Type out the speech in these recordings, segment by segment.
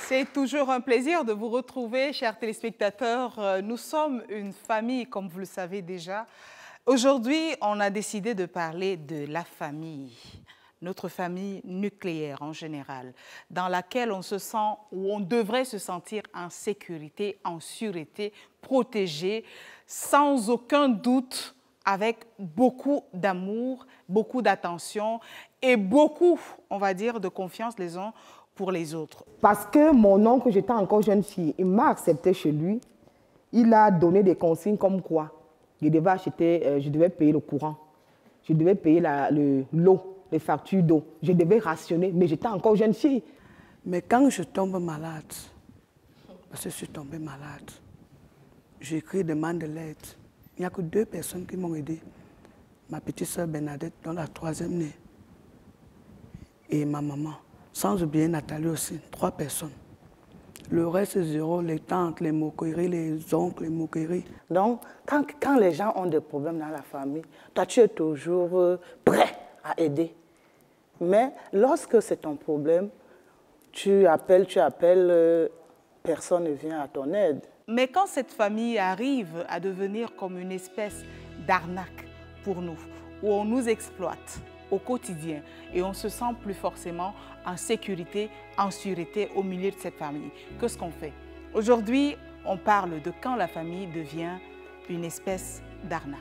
C'est toujours un plaisir de vous retrouver, chers téléspectateurs. Nous sommes une famille, comme vous le savez déjà. Aujourd'hui, on a décidé de parler de la famille, notre famille nucléaire en général, dans laquelle on se sent, ou on devrait se sentir en sécurité, en sûreté, protégé, sans aucun doute, avec beaucoup d'amour, beaucoup d'attention et beaucoup, on va dire, de confiance les uns pour les autres. Parce que mon oncle, j'étais encore jeune fille, il m'a accepté chez lui. Il a donné des consignes comme quoi je devais payer le courant, je devais payer l'eau, les factures d'eau, je devais rationner, mais j'étais encore jeune fille. Mais quand je tombe malade, parce que je suis tombée malade, j'écris demande de l'aide. Il n'y a que 2 personnes qui m'ont aidé. Ma petite soeur Bernadette, dans la 3e née, et ma maman. Sans oublier Nathalie aussi, 3 personnes. Le reste, 0, les tantes, les moqueries, les oncles, les moqueries. Donc, quand les gens ont des problèmes dans la famille, toi, tu es toujours prêt à aider. Mais lorsque c'est ton problème, tu appelles, personne ne vient à ton aide. Mais quand cette famille arrive à devenir comme une espèce d'arnaque pour nous, où on nous exploite au quotidien et on se sent plus forcément en sécurité, en sûreté au milieu de cette famille, qu'est-ce qu'on fait? Aujourd'hui, on parle de quand la famille devient une espèce d'arnaque.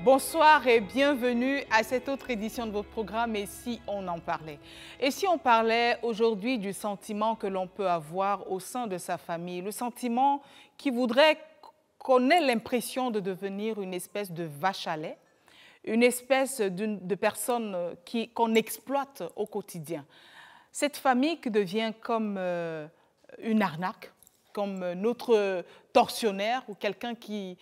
Bonsoir et bienvenue à cette autre édition de votre programme « Et si on en parlait ?» Et si on parlait aujourd'hui du sentiment que l'on peut avoir au sein de sa famille, le sentiment qui voudrait qu'on ait l'impression de devenir une espèce de vache à lait, une espèce de personne qu'on exploite au quotidien. Cette famille qui devient comme une arnaque, comme notre tortionnaire ou quelqu'un qui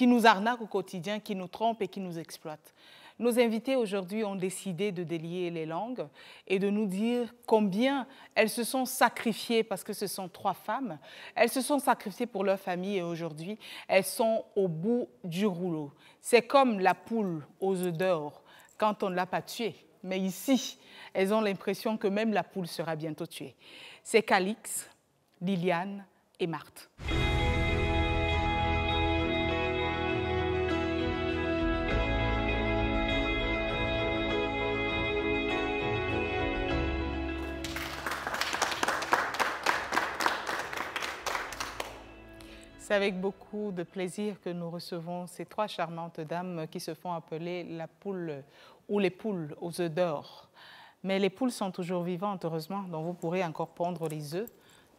nous arnaque au quotidien, qui nous trompe et qui nous exploite. Nos invités aujourd'hui ont décidé de délier les langues et de nous dire combien elles se sont sacrifiées, parce que ce sont 3 femmes, elles se sont sacrifiées pour leur famille et aujourd'hui, elles sont au bout du rouleau. C'est comme la poule aux œufs d'or quand on ne l'a pas tuée. Mais ici, elles ont l'impression que même la poule sera bientôt tuée. C'est Calix, Liliane et Marthe. C'est avec beaucoup de plaisir que nous recevons ces 3 charmantes dames qui se font appeler la poule ou les poules aux œufs d'or. Mais les poules sont toujours vivantes, heureusement, donc vous pourrez encore pondre les œufs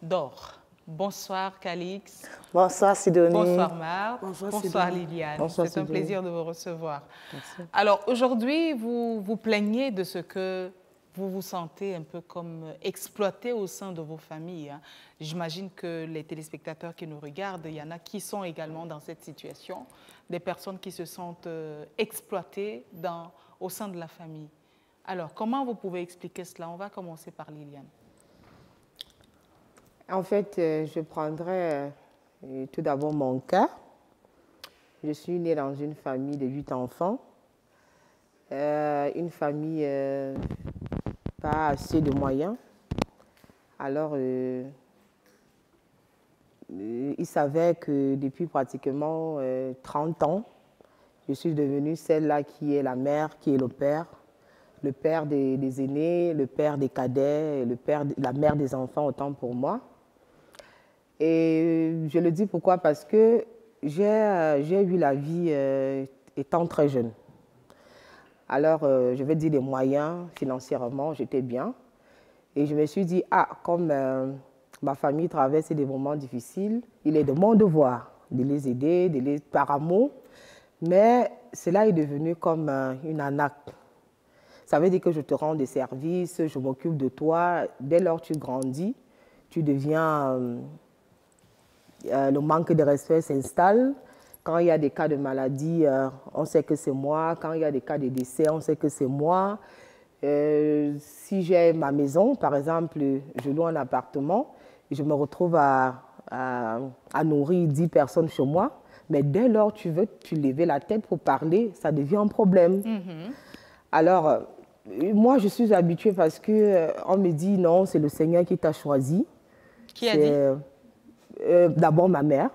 d'or. Bonsoir Calix. Bonsoir Sidonie. Bonsoir Marthe. Bonsoir Liliane. C'est un plaisir de vous recevoir. Merci. Alors aujourd'hui, vous vous plaignez de ce que vous vous sentez un peu comme exploité au sein de vos familles. Hein. J'imagine que les téléspectateurs qui nous regardent, il y en a qui sont également dans cette situation, des personnes qui se sentent exploitées au sein de la famille. Alors, comment vous pouvez expliquer cela? On va commencer par Liliane. En fait, je prendrai tout d'abord mon cas. Je suis née dans une famille de 8 enfants, une famille pas assez de moyens. Alors, il s'avère que depuis pratiquement 30 ans, je suis devenue celle-là qui est la mère, qui est le père des aînés, le père des cadets, la mère des enfants, autant pour moi. Et je le dis pourquoi? Parce que j'ai eu la vie étant très jeune. Alors, je vais dire les moyens, financièrement, j'étais bien. Et je me suis dit, comme ma famille traverse des moments difficiles, il est de mon devoir de les aider, par amour. Mais cela est devenu comme une arnaque. Ça veut dire que je te rends des services, je m'occupe de toi. Dès lors que tu grandis, tu deviens... le manque de respect s'installe. Quand il y a des cas de maladie, on sait que c'est moi. Quand il y a des cas de décès, on sait que c'est moi. Si j'ai ma maison, par exemple, je loue un appartement, je me retrouve à nourrir 10 personnes chez moi. Mais dès lors que tu veux lever la tête pour parler, ça devient un problème. Alors, moi, je suis habituée parce qu'on me dit non, c'est le Seigneur qui t'a choisi. Qui a dit? D'abord ma mère.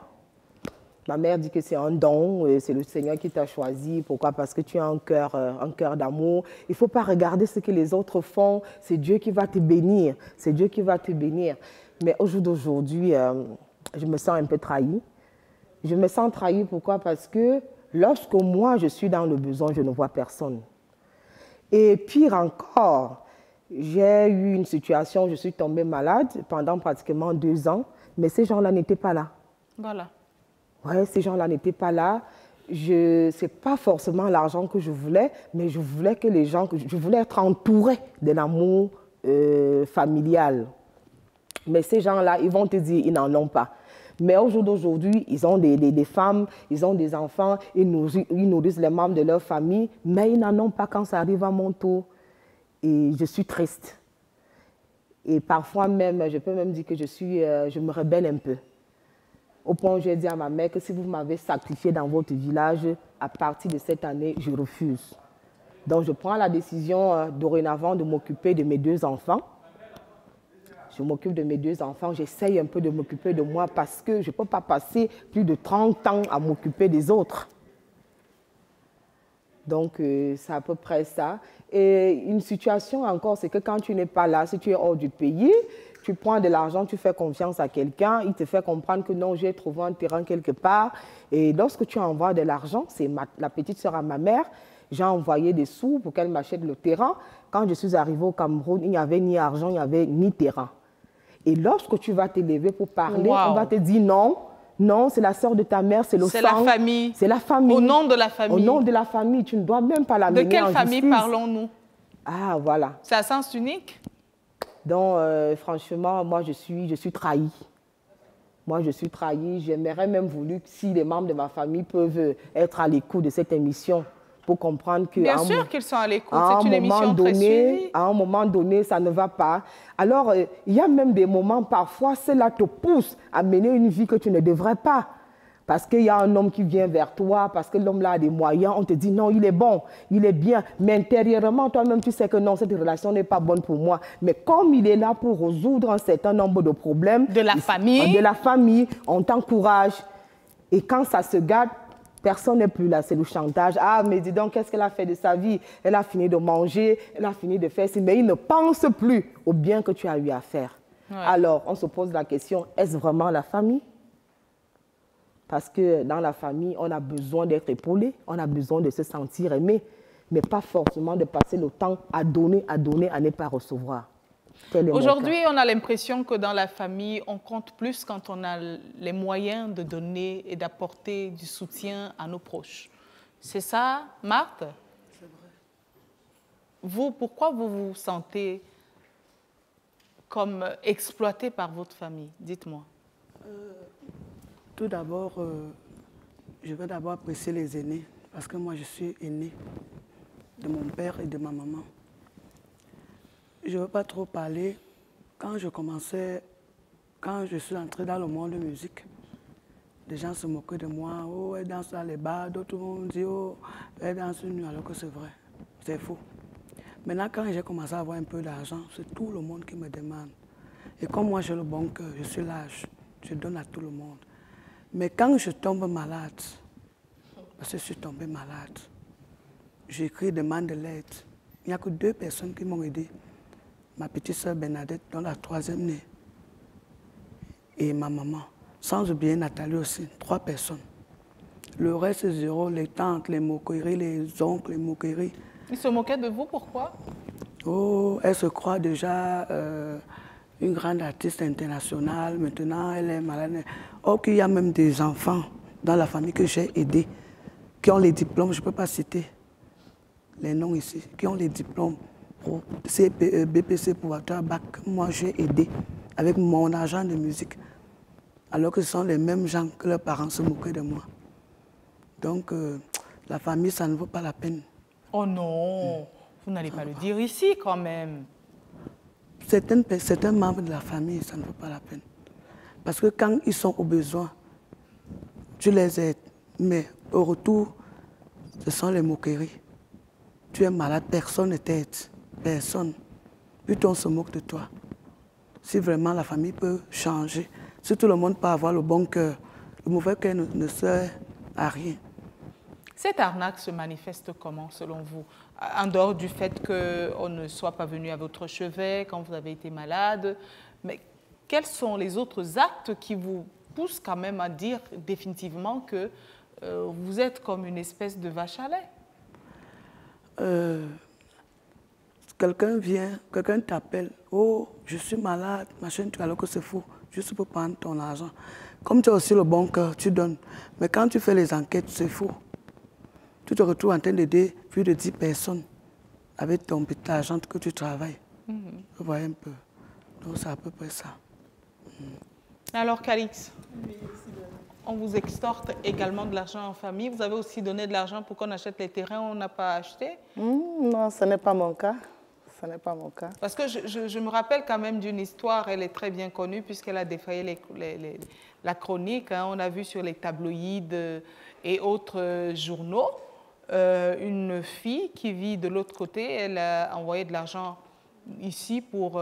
Ma mère dit que c'est un don, c'est le Seigneur qui t'a choisi. Pourquoi? Parce que tu as un cœur d'amour. Il ne faut pas regarder ce que les autres font. C'est Dieu qui va te bénir. C'est Dieu qui va te bénir. Mais au jour d'aujourd'hui, je me sens un peu trahie. Je me sens trahie, pourquoi? Parce que lorsque moi, je suis dans le besoin, je ne vois personne. Et pire encore, j'ai eu une situation, je suis tombée malade pendant pratiquement 2 ans, mais ces gens-là n'étaient pas là. Voilà. Ouais, ces gens-là n'étaient pas là. Ce n'est pas forcément l'argent que je voulais, mais je voulais que les gens, je voulais être entourée de l'amour familial. Mais ces gens-là, ils vont te dire, ils n'en ont pas. Mais au jour d'aujourd'hui, ils ont des femmes, ils ont des enfants, ils nourrissent les membres de leur famille, mais ils n'en ont pas quand ça arrive à mon tour. Et je suis triste. Et parfois même, je peux même dire que je me rebelle un peu. Au point où j'ai dit à ma mère que si vous m'avez sacrifié dans votre village, à partir de cette année, je refuse. Donc je prends la décision dorénavant de m'occuper de mes 2 enfants. Je m'occupe de mes 2 enfants, j'essaye un peu de m'occuper de moi parce que je ne peux pas passer plus de 30 ans à m'occuper des autres. Donc, c'est à peu près ça. Et une situation encore, c'est que quand tu n'es pas là, si tu es hors du pays, tu prends de l'argent, tu fais confiance à quelqu'un, il te fait comprendre que non, j'ai trouvé un terrain quelque part. Et lorsque tu envoies de l'argent, c'est la petite sœur à ma mère, j'ai envoyé des sous pour qu'elle m'achète le terrain. Quand je suis arrivée au Cameroun, il n'y avait ni argent, il n'y avait ni terrain. Et lorsque tu vas te lever pour parler, on va te dire non, non, c'est la sœur de ta mère, c'est le sang. C'est la famille. C'est la famille. Au nom de la famille. Au nom de la famille, tu ne dois même pas la mener en justice. De quelle famille parlons-nous? Ah, voilà. C'est à sens unique? Donc, franchement, moi, je suis trahie. Moi, je suis trahie. J'aimerais même voulu que si les membres de ma famille peuvent être à l'écoute de cette émission, pour comprendre que... Bien sûr qu'ils sont à l'écoute, c'est une émission très suivie. À un moment donné, ça ne va pas. Alors, il y a même des moments, parfois, cela te pousse à mener une vie que tu ne devrais pas. Parce qu'il y a un homme qui vient vers toi, parce que l'homme-là a des moyens, on te dit non, il est bon, il est bien. Mais intérieurement, toi-même, tu sais que non, cette relation n'est pas bonne pour moi. Mais comme il est là pour résoudre un certain nombre de problèmes... De la famille, on t'encourage. Et quand ça se gâte, personne n'est plus là, c'est le chantage. Ah, mais dis donc, qu'est-ce qu'elle a fait de sa vie? Elle a fini de manger, elle a fini de faire ci, mais il ne pense plus au bien que tu as eu à faire. Ouais. Alors, on se pose la question, est-ce vraiment la famille? Parce que dans la famille, on a besoin d'être épaulé, on a besoin de se sentir aimé, mais pas forcément de passer le temps à donner, à ne pas recevoir. Aujourd'hui, on a l'impression que dans la famille, on compte plus quand on a les moyens de donner et d'apporter du soutien à nos proches. C'est ça, Marthe? C'est vrai. Vous, pourquoi vous vous sentez comme exploité par votre famille? Dites-moi. Tout d'abord, je veux d'abord apprécier les aînés, parce que moi, je suis aînée de mon père et de ma maman. Je ne veux pas trop parler. Quand je suis entrée dans le monde de la musique, les gens se moquaient de moi. Oh, elle danse dans les bars, d'autres vont dire, oh, elle danse nu, alors que c'est vrai. C'est faux. Maintenant, quand j'ai commencé à avoir un peu d'argent, c'est tout le monde qui me demande. Et comme moi, j'ai le bon cœur, je suis lâche, je donne à tout le monde. Mais quand je tombe malade, parce que je suis tombée malade, j'écris demande de l'aide. Il n'y a que 2 personnes qui m'ont aidé. Ma petite sœur Bernadette, dans la 3e née, et ma maman. Sans oublier Nathalie aussi, 3 personnes. Le reste, c'est 0, les tantes, les moqueries, les oncles, les moqueries. Ils se moquaient de vous, pourquoi? Oh, elle se croit déjà une grande artiste internationale. Maintenant, elle est malade. Oh, qu'il y a même des enfants dans la famille que j'ai aidés, qui ont les diplômes, je ne peux pas citer. les noms ici, qui ont les diplômes pour CPE, BPC, pour avoir bac. Moi, j'ai aidé avec mon argent de musique. Alors que ce sont les mêmes gens que leurs parents se moquaient de moi. Donc, la famille, ça ne vaut pas la peine. Oh non, vous n'allez pas le dire ici quand même. Certains membres de la famille, ça ne vaut pas la peine. Parce que quand ils sont au besoin, tu les aides. Mais au retour, ce sont les moqueries. Tu es malade, personne ne t'aide. Personne. Plutôt on se moque de toi. Si vraiment la famille peut changer, si tout le monde peut avoir le bon cœur, le mauvais cœur ne sert à rien. Cette arnaque se manifeste comment, selon vous? En dehors du fait qu'on ne soit pas venu à votre chevet quand vous avez été malade, mais quels sont les autres actes qui vous poussent quand même à dire définitivement que vous êtes comme une espèce de vache à lait? Quelqu'un vient, quelqu'un t'appelle, oh, je suis malade, machin, alors que c'est faux, juste pour prendre ton argent. Comme tu as aussi le bon cœur, tu donnes. Mais quand tu fais les enquêtes, c'est faux. Tu te retrouves en train d'aider plus de 10 personnes avec ton petit argent que tu travailles. Vous voyez un peu. Donc c'est à peu près ça. Alors, Calix, on vous extorque également de l'argent en famille. Vous avez aussi donné de l'argent pour qu'on achète les terrains on n'a pas acheté? Non, ce n'est pas mon cas. Ce n'est pas mon cas. Parce que je me rappelle quand même d'une histoire, elle est très bien connue puisqu'elle a défrayé la chronique. Hein. On a vu sur les tabloïds et autres journaux une fille qui vit de l'autre côté. Elle a envoyé de l'argent ici pour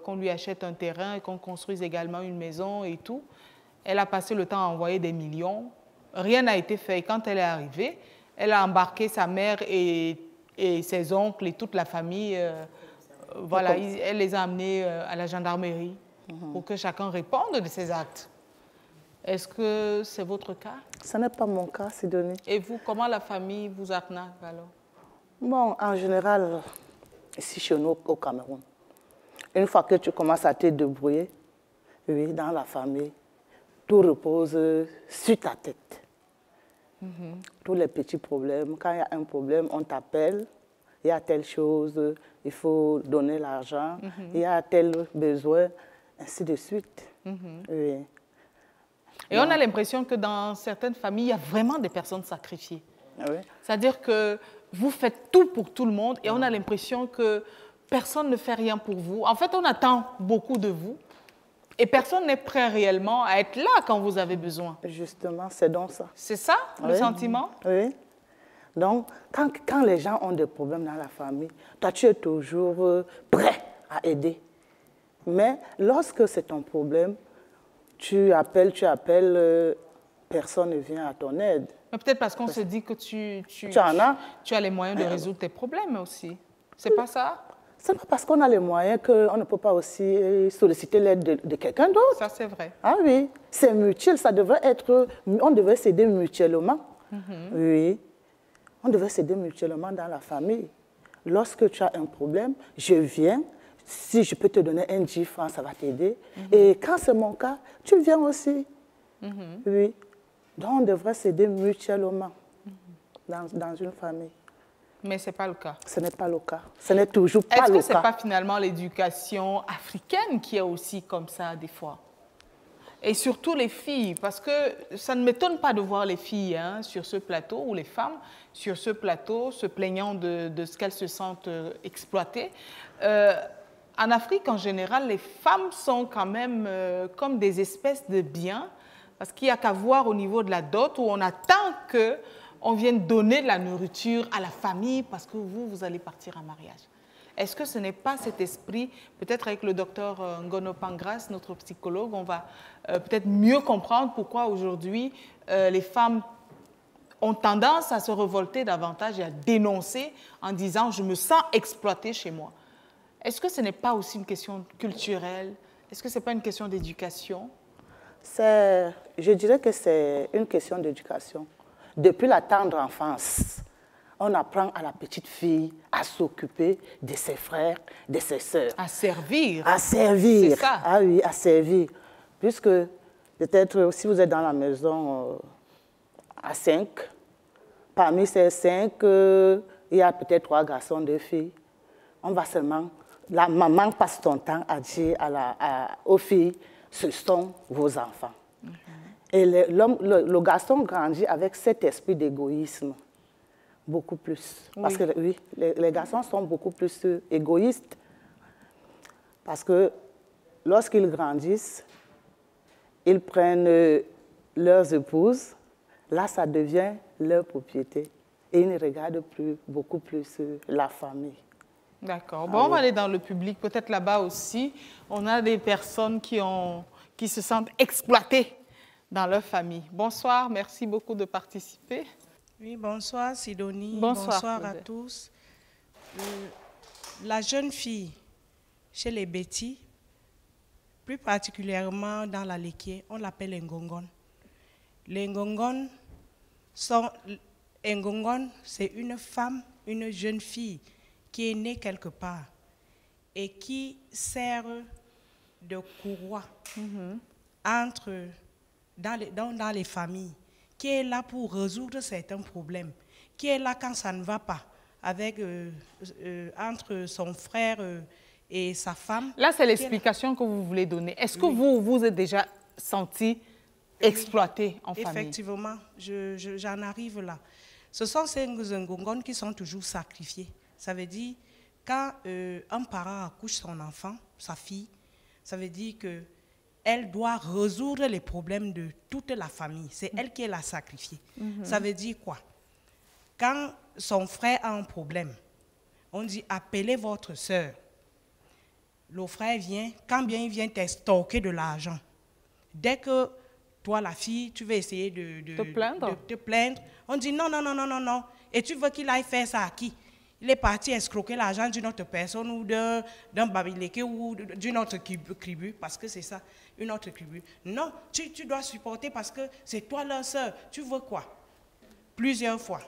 qu'on lui achète un terrain et qu'on construise également une maison et tout. Elle a passé le temps à envoyer des millions. Rien n'a été fait. Et quand elle est arrivée, elle a embarqué sa mère et ses oncles et toute la famille. Voilà, elle les a amenés à la gendarmerie pour que chacun réponde de ses actes. Est-ce que c'est votre cas? Ce n'est pas mon cas, Sidonie. Et vous, comment la famille vous arnaque alors? Bon, en général, ici chez nous au Cameroun, une fois que tu commences à te débrouiller, oui, dans la famille, tout repose sur ta tête. Tous les petits problèmes, quand il y a un problème, on t'appelle, il y a telle chose, il faut donner l'argent, il y a tel besoin, ainsi de suite. Oui. Et on a l'impression que dans certaines familles, il y a vraiment des personnes sacrifiées. Oui. C'est-à-dire que vous faites tout pour tout le monde et on a l'impression que personne ne fait rien pour vous. En fait, on attend beaucoup de vous et personne n'est prêt réellement à être là quand vous avez besoin. Justement, c'est donc ça. C'est ça, le sentiment? Oui. Donc, quand les gens ont des problèmes dans la famille, toi, tu es toujours prêt à aider. Mais lorsque c'est ton problème, tu appelles, personne ne vient à ton aide. Mais peut-être parce qu'on se dit que tu as les moyens de résoudre tes problèmes aussi. C'est pas ça? C'est pas parce qu'on a les moyens qu'on ne peut pas aussi solliciter l'aide de quelqu'un d'autre. Ça, c'est vrai. Ah oui, c'est mutuel, ça devrait être... On devrait s'aider mutuellement. Oui, on devrait s'aider mutuellement dans la famille. Lorsque tu as un problème, je viens. Si je peux te donner un 10 francs, ça va t'aider. Et quand c'est mon cas, tu viens aussi. Oui. Donc, on devrait s'aider mutuellement dans une famille. Mais ce n'est pas le cas. Ce n'est pas le cas. Ce n'est toujours pas le cas. Est-ce que ce n'est pas finalement l'éducation africaine qui est aussi comme ça des fois? Et surtout les filles, parce que ça ne m'étonne pas de voir les filles sur ce plateau, ou les femmes sur ce plateau, se plaignant de ce qu'elles se sentent exploitées. En Afrique, en général, les femmes sont quand même comme des espèces de biens, parce qu'il n'y a qu'à voir au niveau de la dot, où on attend qu'on vienne donner de la nourriture à la famille, parce que vous allez partir en mariage. Est-ce que ce n'est pas cet esprit, peut-être avec le docteur Ngono Pangras, notre psychologue, on va peut-être mieux comprendre pourquoi aujourd'hui les femmes ont tendance à se révolter davantage et à dénoncer en disant « je me sens exploitée chez moi ». Est-ce que ce n'est pas aussi une question culturelle? Est-ce que ce n'est pas une question d'éducation? Je dirais que c'est une question d'éducation. Depuis la tendre enfance, on apprend à la petite fille à s'occuper de ses frères, de ses sœurs. À servir. À servir. C'est ça. Ah oui, à servir. Puisque peut-être si vous êtes dans la maison à 5, parmi ces 5, il il y a peut-être 3 garçons, 2 filles. On va seulement... La maman passe son temps à dire aux filles, ce sont vos enfants. Et le garçon grandit avec cet esprit d'égoïsme, beaucoup plus. Oui. Parce que oui, les garçons sont beaucoup plus égoïstes. Parce que lorsqu'ils grandissent, ils prennent leurs épouses, là ça devient leur propriété. Et ils ne regardent plus, beaucoup plus la famille. D'accord. Bon, on va aller dans le public, peut-être là-bas aussi. On a des personnes qui se sentent exploitées dans leur famille. Bonsoir, merci beaucoup de participer. Oui, bonsoir Sidonie. Bonsoir à tous. La jeune fille chez les Betty, plus particulièrement dans la Léquier, on l'appelle Ngongon. Les Ngongon, c'est une femme, une jeune fille qui est née quelque part et qui sert de courroie dans les familles, qui est là pour résoudre certains problèmes, qui est là quand ça ne va pas avec, entre son frère et sa femme. Là, c'est l'explication que vous voulez donner. Est-ce que vous vous êtes déjà senti exploité en famille? Effectivement, j'en arrive là. Ce sont ces Ngongon qui sont toujours sacrifiés. Ça veut dire, quand un parent accouche son enfant, sa fille, ça veut dire qu'elle doit résoudre les problèmes de toute la famille. C'est elle qui est la sacrifiée. Ça veut dire quoi? Quand son frère a un problème, on dit appelez votre soeur. Le frère vient, quand bien il vient t'extorquer de l'argent, dès que toi, la fille, tu veux essayer de te plaindre, on dit non, non, non, non, non, non. Et tu veux qu'il aille faire ça à qui? Il est parti escroquer l'argent d'une autre personne ou d'un babileke ou d'une autre tribu, parce que c'est ça, une autre tribu. Non, tu dois supporter parce que c'est toi leur soeur. Tu veux quoi? Plusieurs fois.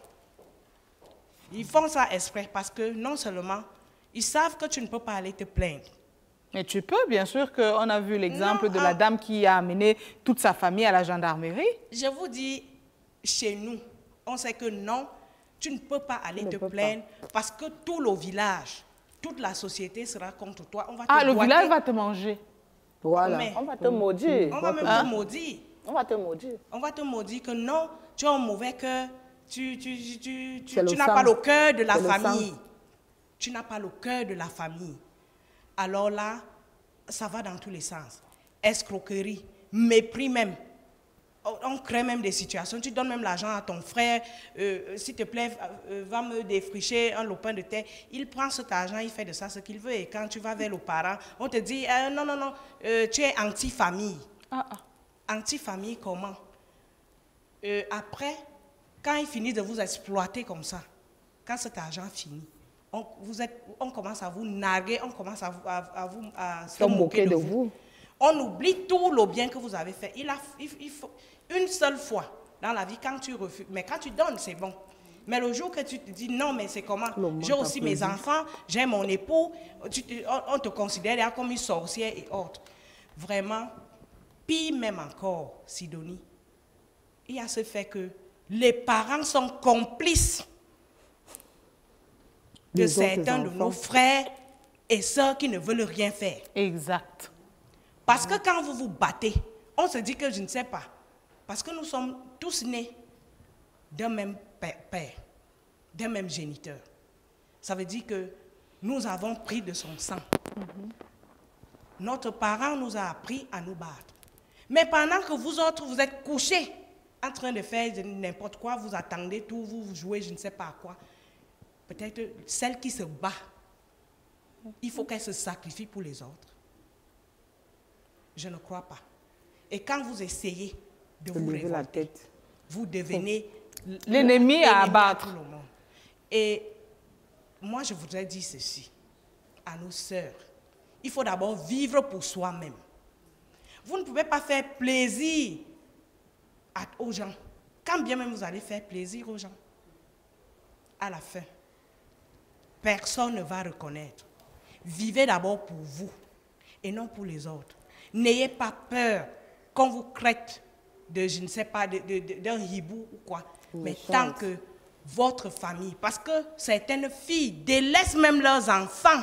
Ils font ça exprès parce que non seulement, ils savent que tu ne peux pas aller te plaindre. Mais tu peux, bien sûr, qu'on a vu l'exemple de la dame qui a amené toute sa famille à la gendarmerie. Je vous dis, chez nous, on sait que non, tu ne peux pas aller te plaindre parce que tout le village, toute la société sera contre toi. On va te le village va te manger. Voilà. On va te maudire. On va même te maudire. On va te maudire. On va te maudire que non, tu as un mauvais cœur, tu n'as pas le cœur de la famille. Tu n'as pas le cœur de la famille. Alors là, ça va dans tous les sens. Escroquerie, mépris même. On crée même des situations. Tu donnes même l'argent à ton frère. S'il te plaît, va me défricher un lopin de terre. Il prend cet argent, il fait de ça ce qu'il veut. Et quand tu vas vers le parent, on te dit, non, non, non, tu es anti-famille. Anti-famille, comment? Après, quand ils finissent de vous exploiter comme ça, quand cet argent finit, on commence à vous narguer, on commence à se moquer de vous. On oublie tout le bien que vous avez fait. Il faut une seule fois dans la vie, quand tu refuses, mais quand tu donnes, c'est bon. Mais le jour que tu te dis non, mais c'est comment? J'ai aussi mes enfants, j'ai mon époux, on te considère comme une sorcière et autres. Vraiment, pire même encore, Sidonie, il y a ce fait que les parents sont complices de certains de nos frères et sœurs qui ne veulent rien faire. Exact. Parce que quand vous vous battez, on se dit que je ne sais pas. Parce que nous sommes tous nés d'un même père, d'un même géniteur. Ça veut dire que nous avons pris de son sang. Notre parent nous a appris à nous battre. Mais pendant que vous autres, vous êtes couchés en train de faire n'importe quoi, vous attendez tout, vous jouez je ne sais pas à quoi. Peut-être celle qui se bat, il faut qu'elle se sacrifie pour les autres. Je ne crois pas. Et quand vous essayez de vous révolter, vous devenez l'ennemi à abattre. Tout le monde. Et moi, je voudrais dire ceci à nos sœurs. Il faut d'abord vivre pour soi-même. Vous ne pouvez pas faire plaisir aux gens. Quand bien même vous allez faire plaisir aux gens, à la fin, personne ne va reconnaître. Vivez d'abord pour vous et non pour les autres. N'ayez pas peur qu'on vous crête de, je ne sais pas, d'un hibou ou quoi. Mais tant que votre famille. Parce que certaines filles délaissent même leurs enfants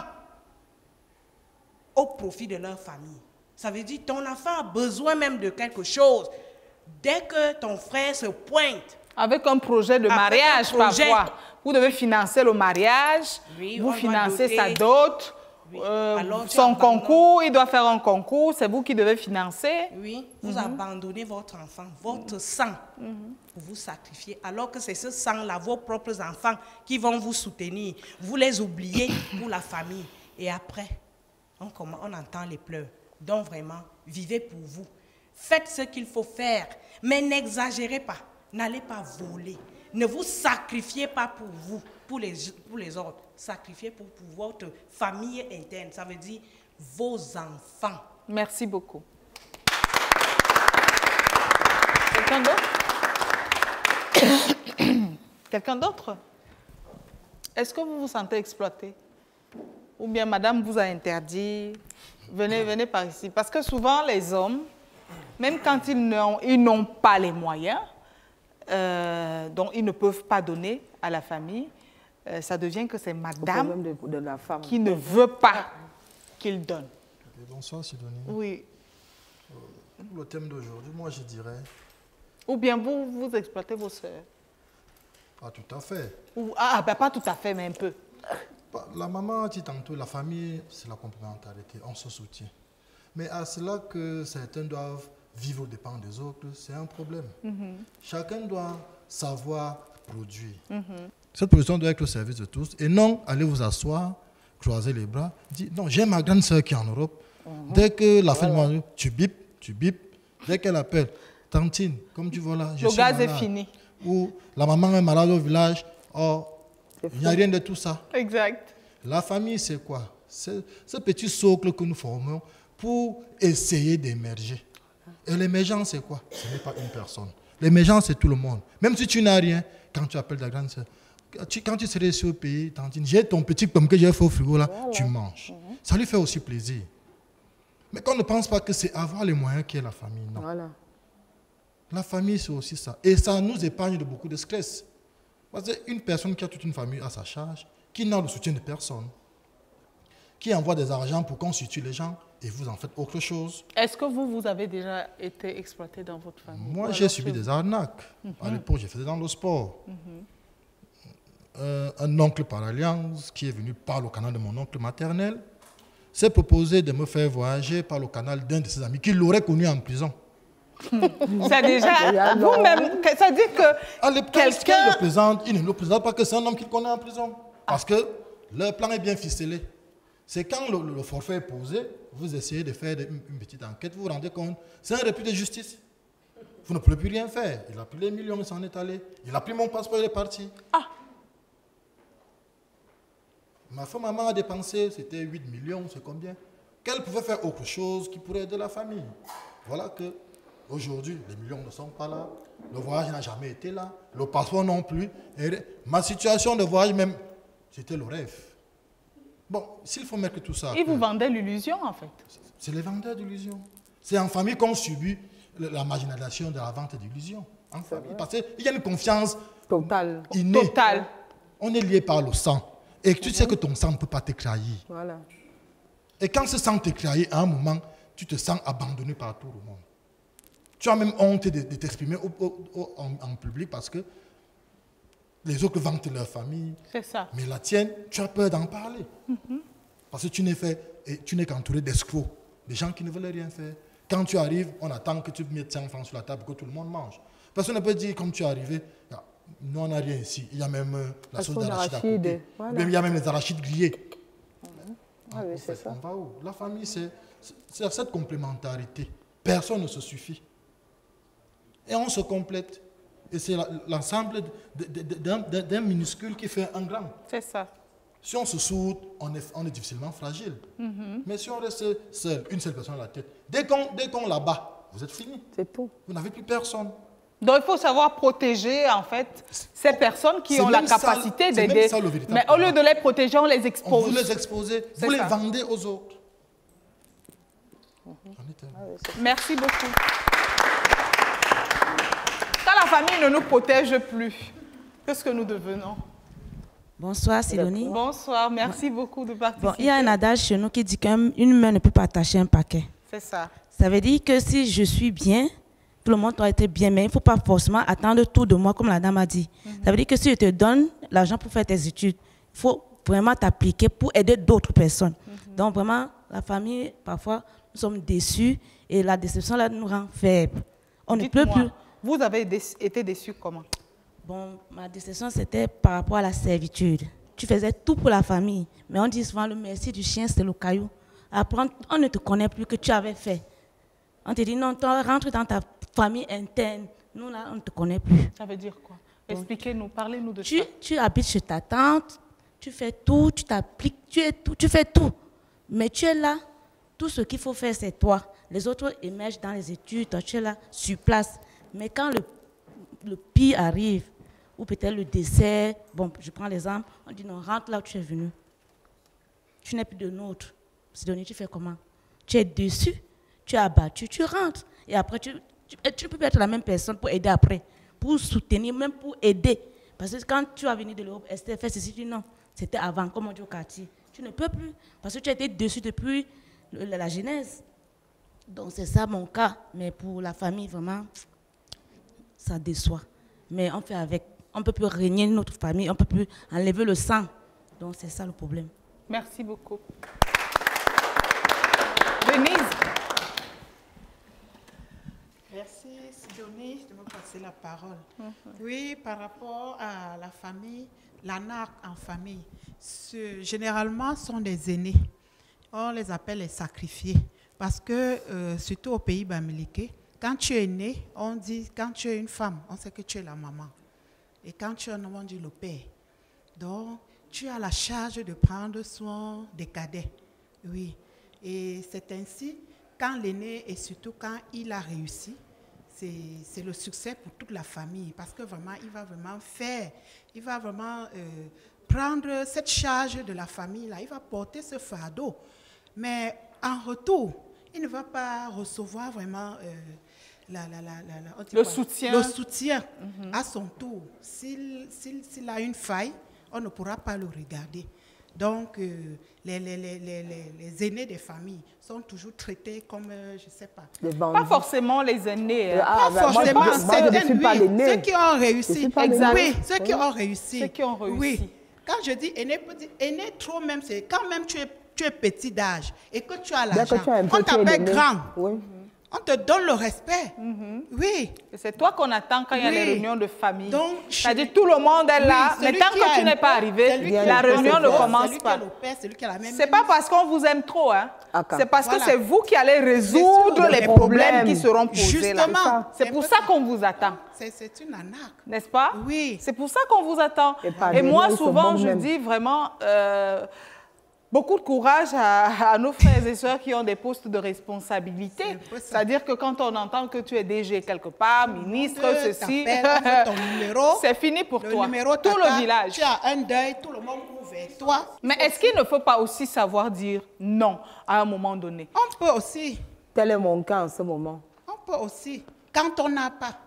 au profit de leur famille. Ça veut dire que ton enfant a besoin même de quelque chose. Dès que ton frère se pointe, avec un projet de mariage parfois, vous devez financer le mariage, oui, vous financez sa dot, oui. Son concours, il doit faire un concours, c'est vous qui devez financer. Oui, vous abandonnez votre enfant, votre sang, pour vous sacrifier, alors que c'est ce sang-là, vos propres enfants, qui vont vous soutenir. Vous les oubliez pour la famille. Et après, on entend les pleurs. Donc vraiment, vivez pour vous. Faites ce qu'il faut faire, mais n'exagérez pas. N'allez pas voler. Ne vous sacrifiez pas pour vous, pour les autres. Sacrifiez pour votre famille interne. Ça veut dire vos enfants. Merci beaucoup. Quelqu'un d'autre? Quelqu'un d'autre? Est-ce que vous vous sentez exploité? Ou bien madame vous a interdit? Venez par ici. Parce que souvent les hommes, même quand ils n'ont pas les moyens, dont ils ne peuvent pas donner à la famille, ça devient que c'est madame de la femme qui ne veut pas qu'il donne. Bonsoir Sidonie. Oui. Le thème d'aujourd'hui, moi je dirais... Ou bien vous exploitez vos sœurs. Pas tout à fait. Ben pas tout à fait, mais un peu. La maman dit tantôt, la famille, c'est la complémentarité, on se soutient. Mais à cela que certains doivent vivre aux dépens des autres, c'est un problème. Chacun doit savoir produire. Cette production doit être au service de tous et non aller vous asseoir, croiser les bras, dire non, j'ai ma grande soeur qui est en Europe. Dès que la femme tu bipes, dès qu'elle appelle, tantine, comme tu vois là, je suis malade. Le gaz est fini. Ou la maman est malade au village, il n'y a rien de tout ça. Exact. La famille, c'est quoi? C'est ce petit socle que nous formons pour essayer d'émerger. Et l'émergence, c'est quoi? Ce n'est pas une personne. L'émergence, c'est tout le monde. Même si tu n'as rien, quand tu appelles ta grande soeur, quand tu serais ici au pays, tantine, j'ai ton petit pomme que j'ai fait au frigo là, tu manges. Ça lui fait aussi plaisir. Mais qu'on ne pense pas que c'est avoir les moyens qui est la famille, non. Voilà. La famille, c'est aussi ça. Et ça nous épargne de beaucoup de stress. Parce qu'une personne qui a toute une famille à sa charge, qui n'a le soutien de personne, qui envoie des argents pour constituer les gens, et vous en faites autre chose. Est-ce que vous avez déjà été exploité dans votre famille? Moi, j'ai subi des arnaques. À l'époque, je faisais dans le sport. Un oncle par alliance, qui est venu par le canal de mon oncle maternel, s'est proposé de me faire voyager par le canal d'un de ses amis qui l'aurait connu en prison. C'est déjà vous-même, ça dit que quelqu'un le présente, il ne le présente pas que c'est un homme qu'il connaît en prison. Parce que le plan est bien ficelé. C'est quand le forfait est posé, vous essayez de faire une petite enquête, vous vous rendez compte, c'est un refus de justice. Vous ne pouvez plus rien faire. Il a pris les millions, il s'en est allé. Il a pris mon passeport, il est parti. Ma femme, maman a dépensé, c'était 8 millions, c'est combien? Qu'elle pouvait faire autre chose qui pourrait aider la famille. Voilà que aujourd'hui, les millions ne sont pas là. Le voyage n'a jamais été là. Le passeport non plus. Et ma situation de voyage même, c'était le rêve. Bon, s'il faut mettre tout ça... Ils vous vendaient l'illusion, en fait. C'est les vendeurs d'illusions. C'est en famille qu'on subit la marginalisation de la vente d'illusions. En famille. Parce qu'il y a une confiance totale. Innée. Totale. On est lié par le sang. Et tu sais que ton sang ne peut pas te trahir. Voilà. Et quand ce sang te trahit, à un moment, tu te sens abandonné par tout le monde. Tu as même honte de t'exprimer en public parce que les autres vantent leur famille. C'est ça. Mais la tienne, tu as peur d'en parler. Parce que tu n'es qu'entouré d'escrocs, des gens qui ne veulent rien faire. Quand tu arrives, on attend que tu mettes 5 francs sur la table pour que tout le monde mange. Personne ne peut dire, comme tu es arrivé, nous on n'a rien ici. Il y a même la sauce d'arachide à côté. Voilà. Même, il y a même les arachides grillés. Ah oui, c'est ça. On va où? La famille, c'est cette complémentarité. Personne ne se suffit. Et on se complète. Et c'est l'ensemble d'un minuscule qui fait un grand. C'est ça. Si on se soude, on est difficilement fragile. Mais si on reste seul, une seule personne à la tête, dès qu'on la bat, vous êtes fini. C'est tout. Vous n'avez plus personne. Donc il faut savoir protéger en fait ces personnes qui ont la capacité d'aider. Mais au lieu de les protéger, on les expose. Vous les exposez, vous les vendez aux autres. Merci beaucoup. Quand la famille ne nous protège plus, Qu'est-ce que nous devenons? Bonsoir, Sidonie. Bonsoir, merci beaucoup de participer. Bon, il y a un adage chez nous qui dit qu'une main ne peut pas attacher un paquet. C'est ça. Ça veut dire que si je suis bien, tout le monde doit être bien, mais il ne faut pas forcément attendre tout de moi, comme la dame a dit. Ça veut dire que si je te donne l'argent pour faire tes études, il faut vraiment t'appliquer pour aider d'autres personnes. Donc vraiment, la famille, parfois, nous sommes déçus et la déception là nous rend faibles. On ne peut plus. Vous avez été déçus comment? Bon, ma déception, c'était par rapport à la servitude. Tu faisais tout pour la famille, mais on dit souvent le merci du chien, c'est le caillou. Après, on ne te connaît plus que tu avais fait. On te dit non, rentre dans ta famille interne. Nous, là, on ne te connaît plus. Ça veut dire quoi? Expliquez-nous, parlez-nous de ça. Tu habites chez ta tante, tu fais tout, tu t'appliques, tu fais tout. Mais tu es là, tout ce qu'il faut faire, c'est toi. Les autres émergent dans les études, toi, tu es là, sur place. Mais quand le pire arrive, ou peut-être le décès, bon, je prends l'exemple, on dit non, rentre là où tu es venu. Tu n'es plus de nôtre. Sidonie, tu fais comment? Tu es déçu, tu es abattu, tu rentres. Et après, tu ne peux pas être la même personne pour aider après, pour soutenir, même pour aider. Parce que quand tu vas venir de l'Europe, Esther fait ceci, tu dis non, c'était avant, comme on dit au quartier. Tu ne peux plus, parce que tu as été déçu depuis la genèse. Donc c'est ça mon cas. Mais pour la famille, vraiment, ça déçoit. Mais on fait avec. On ne peut plus régner notre famille, on ne peut plus enlever le sang. Donc c'est ça le problème. Merci beaucoup. Denise. Merci Sidonie de me passer la parole. Oui, par rapport à la famille, l'anarque en famille, généralement sont des aînés. On les appelle les sacrifiés. Parce que, surtout au pays bamiliqué, quand tu es né, on dit, quand tu es une femme, on sait que tu es la maman. Et quand tu es un homme, on dit le père. Donc, tu as la charge de prendre soin des cadets. Oui. Et c'est ainsi, quand l'aîné et surtout quand il a réussi, c'est le succès pour toute la famille. Parce que vraiment, il va vraiment prendre cette charge de la famille-là. Il va porter ce fardeau. Mais en retour, il ne va pas recevoir vraiment le soutien à son tour. S'il a une faille, on ne pourra pas le regarder. Donc, les aînés des familles sont toujours traités comme, je ne sais pas. Pas forcément les aînés. Pas forcément. Ceux qui ont réussi. Exact. Oui, ceux qui ont réussi. Ceux qui ont réussi. Oui. Quand je dis aîné trop même, c'est quand même tu es petit d'âge et que tu as l'argent. On t'appelle grand. Oui. On te donne le respect. Oui. C'est toi qu'on attend quand il y a les réunions de famille. C'est-à-dire tout le monde est là, mais tant que tu n'es pas arrivé, la réunion ne commence pas. C'est pas parce qu'on vous aime trop, hein. C'est parce que c'est vous qui allez résoudre les problèmes qui seront posés. Justement. C'est pour ça qu'on vous attend. C'est une arnaque. N'est-ce pas? Oui. C'est pour ça qu'on vous attend. Et moi, souvent, je dis vraiment... beaucoup de courage à nos frères et sœurs qui ont des postes de responsabilité. C'est-à-dire que quand on entend que tu es DG quelque part, ministre, ceci, c'est fini pour toi. Tout le village. Tu as un deuil, tout le monde court vers toi. Mais est-ce qu'il ne faut pas aussi savoir dire non à un moment donné? On peut aussi. Tel est mon cas en ce moment. On peut aussi. Quand on n'a pas.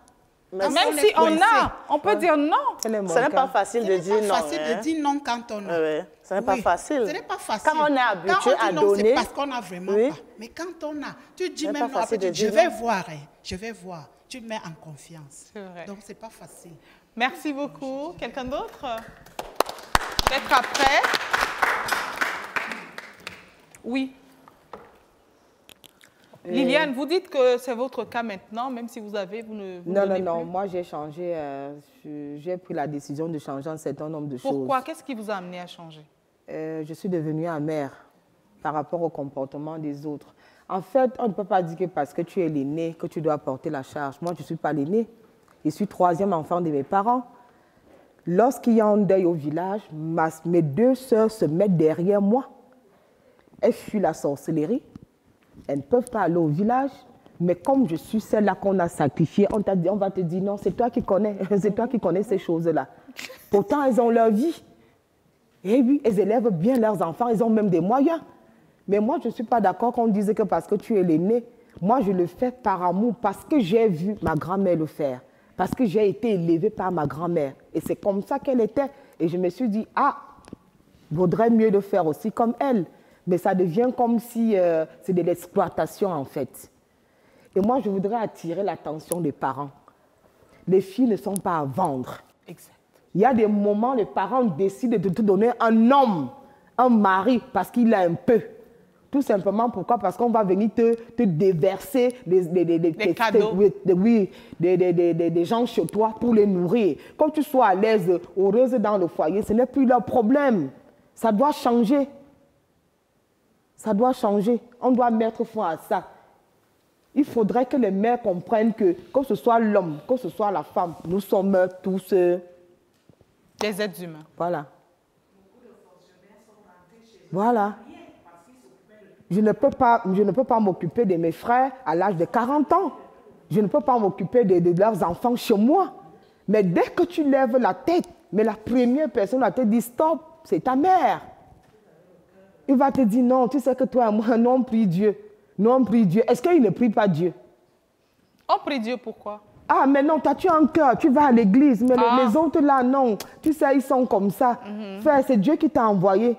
Même si on a, on peut dire non. Ce n'est pas facile de dire non. Ce n'est pas facile de dire non quand on a. Oui, ce n'est pas facile. Ce n'est pas facile. Quand on est habitué à donner. C'est parce qu'on n'a vraiment pas. Mais quand on a, tu dis même, je vais voir, je vais voir. Tu te mets en confiance. Donc, ce n'est pas facile. Merci beaucoup. Quelqu'un d'autre? Peut-être après. Oui. Liliane, vous dites que c'est votre cas maintenant, même si vous avez, vous ne Non. plus. Moi, j'ai changé. J'ai pris la décision de changer un certain nombre de choses. Pourquoi? Qu'est-ce qui vous a amené à changer? Je suis devenue amère par rapport au comportement des autres. En fait, on ne peut pas dire que parce que tu es l'aîné, que tu dois porter la charge. Moi, je ne suis pas l'aîné. Je suis troisième enfant de mes parents. Lorsqu'il y a un deuil au village, mes deux sœurs se mettent derrière moi. Elles fuient la sorcellerie. Elles ne peuvent pas aller au village, mais comme je suis celle-là qu'on a sacrifiée, on va te dire non, c'est toi qui connais, c'est toi qui connais ces choses-là. Pourtant, elles ont leur vie. Et oui, elles élèvent bien leurs enfants, elles ont même des moyens. Mais moi, je ne suis pas d'accord qu'on dise que parce que tu es l'aîné, moi, je le fais par amour, parce que j'ai vu ma grand-mère le faire. Parce que j'ai été élevée par ma grand-mère. Et c'est comme ça qu'elle était. Et je me suis dit, ah, vaudrait mieux de faire aussi comme elle. Mais ça devient comme si c'est de l'exploitation en fait. Et moi, je voudrais attirer l'attention des parents. Les filles ne sont pas à vendre. Exact. Il y a des moments, les parents décident de te donner un homme, un mari, parce qu'il a un peu. Tout simplement, pourquoi? Parce qu'on va venir te déverser des cadeaux. Des gens chez toi pour les nourrir. Quand tu sois à l'aise, heureuse dans le foyer, ce n'est plus leur problème. Ça doit changer. Ça doit changer. On doit mettre fin à ça. Il faudrait que les mères comprennent que ce soit l'homme, que ce soit la femme, nous sommes tous des êtres humains. Voilà. Voilà. Je ne peux pas m'occuper de mes frères à l'âge de 40 ans. Je ne peux pas m'occuper de leurs enfants chez moi. Mais dès que tu lèves la tête, mais la première personne à te dire stop, c'est ta mère. Il va te dire non, tu sais que toi et moi, non, prie Dieu. Non, prie Dieu. Est-ce qu'il ne prie pas Dieu? On prie Dieu pourquoi? Ah, mais non, tu as un cœur, tu vas à l'église, mais les autres là, non. Tu sais, ils sont comme ça. Frère, c'est Dieu qui t'a envoyé.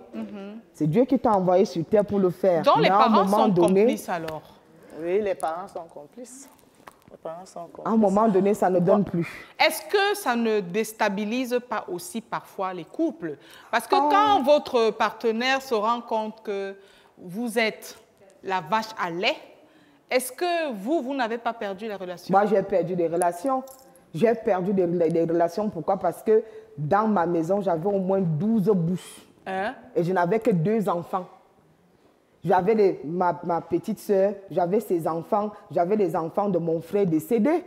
C'est Dieu qui t'a envoyé sur terre pour le faire. Donc les parents sont complices alors? Oui, les parents sont complices. Les parents sont complices. À un moment donné, ça ne donne plus. Est-ce que ça ne déstabilise pas aussi parfois les couples? Parce que quand votre partenaire se rend compte que vous êtes la vache à lait, est-ce que vous n'avez pas perdu les relations? Moi, j'ai perdu des relations. J'ai perdu des relations. Pourquoi? Parce que dans ma maison, j'avais au moins 12 bouches. Et je n'avais que 2 enfants. J'avais ma petite sœur, j'avais ses enfants, j'avais les enfants de mon frère décédé.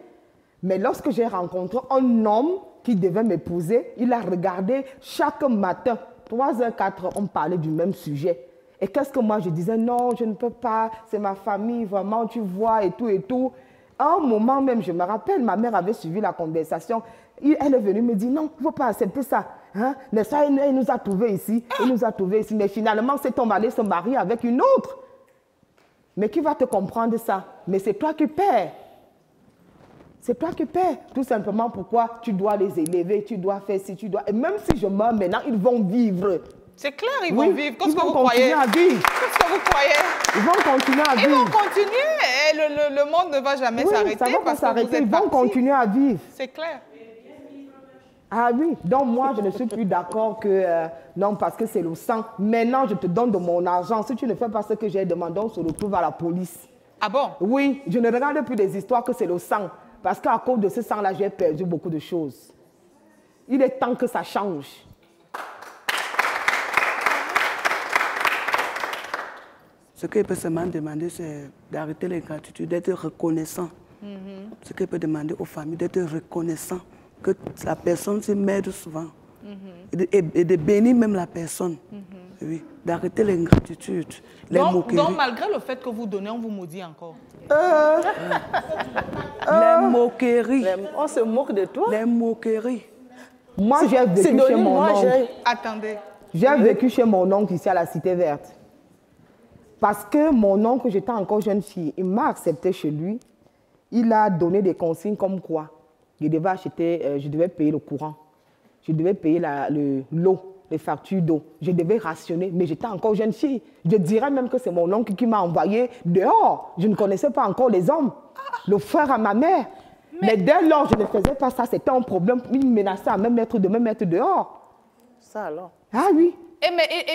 Mais lorsque j'ai rencontré un homme qui devait m'épouser, il a regardé chaque matin, 3h, 4h, on parlait du même sujet. Et qu'est-ce que moi je disais? Non, je ne peux pas, c'est ma famille, vraiment, tu vois, et tout, et tout. À un moment même, je me rappelle, ma mère avait suivi la conversation. Elle est venue me dire, non, il ne faut pas accepter ça. Hein? N'est-ce pas? Il nous a trouvés ici, il nous a trouvés ici. Mais finalement, cet homme allait se marier avec une autre. Mais qui va te comprendre ça? Mais c'est toi qui perds. C'est toi qui perds. Tout simplement pourquoi tu dois les élever, tu dois faire ci, tu dois... Et même si je meurs maintenant, ils vont vivre. C'est clair, ils vont vivre. Qu'est-ce que vous croyez? Qu'est-ce que vous croyez? Ils vont continuer à vivre. Ils vont continuer. Et le monde ne va jamais s'arrêter. Ça va pas s'arrêter. Ils vont continuer à vivre. C'est clair. Ah oui, donc moi, je ne suis plus d'accord que non, parce que c'est le sang. Maintenant, je te donne de mon argent. Si tu ne fais pas ce que j'ai demandé, on se retrouve à la police. Ah bon? Oui, je ne regarde plus des histoires que c'est le sang. Parce qu'à cause de ce sang-là, j'ai perdu beaucoup de choses. Il est temps que ça change. Ce qu'il peut seulement demander, c'est d'arrêter l'ingratitude, d'être reconnaissant. Ce qu'il peut demander aux familles, d'être reconnaissant, que la personne se m'aide souvent. Et de bénir même la personne. Oui, d'arrêter l'ingratitude, les moqueries. Donc, malgré le fait que vous donnez, on vous maudit encore? Les moqueries. On se moque de toi? Les moqueries. Moi, j'ai vécu chez mon oncle. Attendez. J'ai vécu chez mon oncle ici à la Cité Verte. Parce que mon oncle, j'étais encore jeune fille, il m'a accepté chez lui. Il a donné des consignes comme quoi je devais payer le courant. Je devais payer l'eau, les factures d'eau. Je devais rationner, mais j'étais encore jeune fille. Je dirais même que c'est mon oncle qui m'a envoyé dehors. Je ne connaissais pas encore les hommes. Le frère à ma mère. Mais dès lors, je ne faisais pas ça. C'était un problème. Il menaçait de me mettre dehors. Ça alors? Ah oui. Et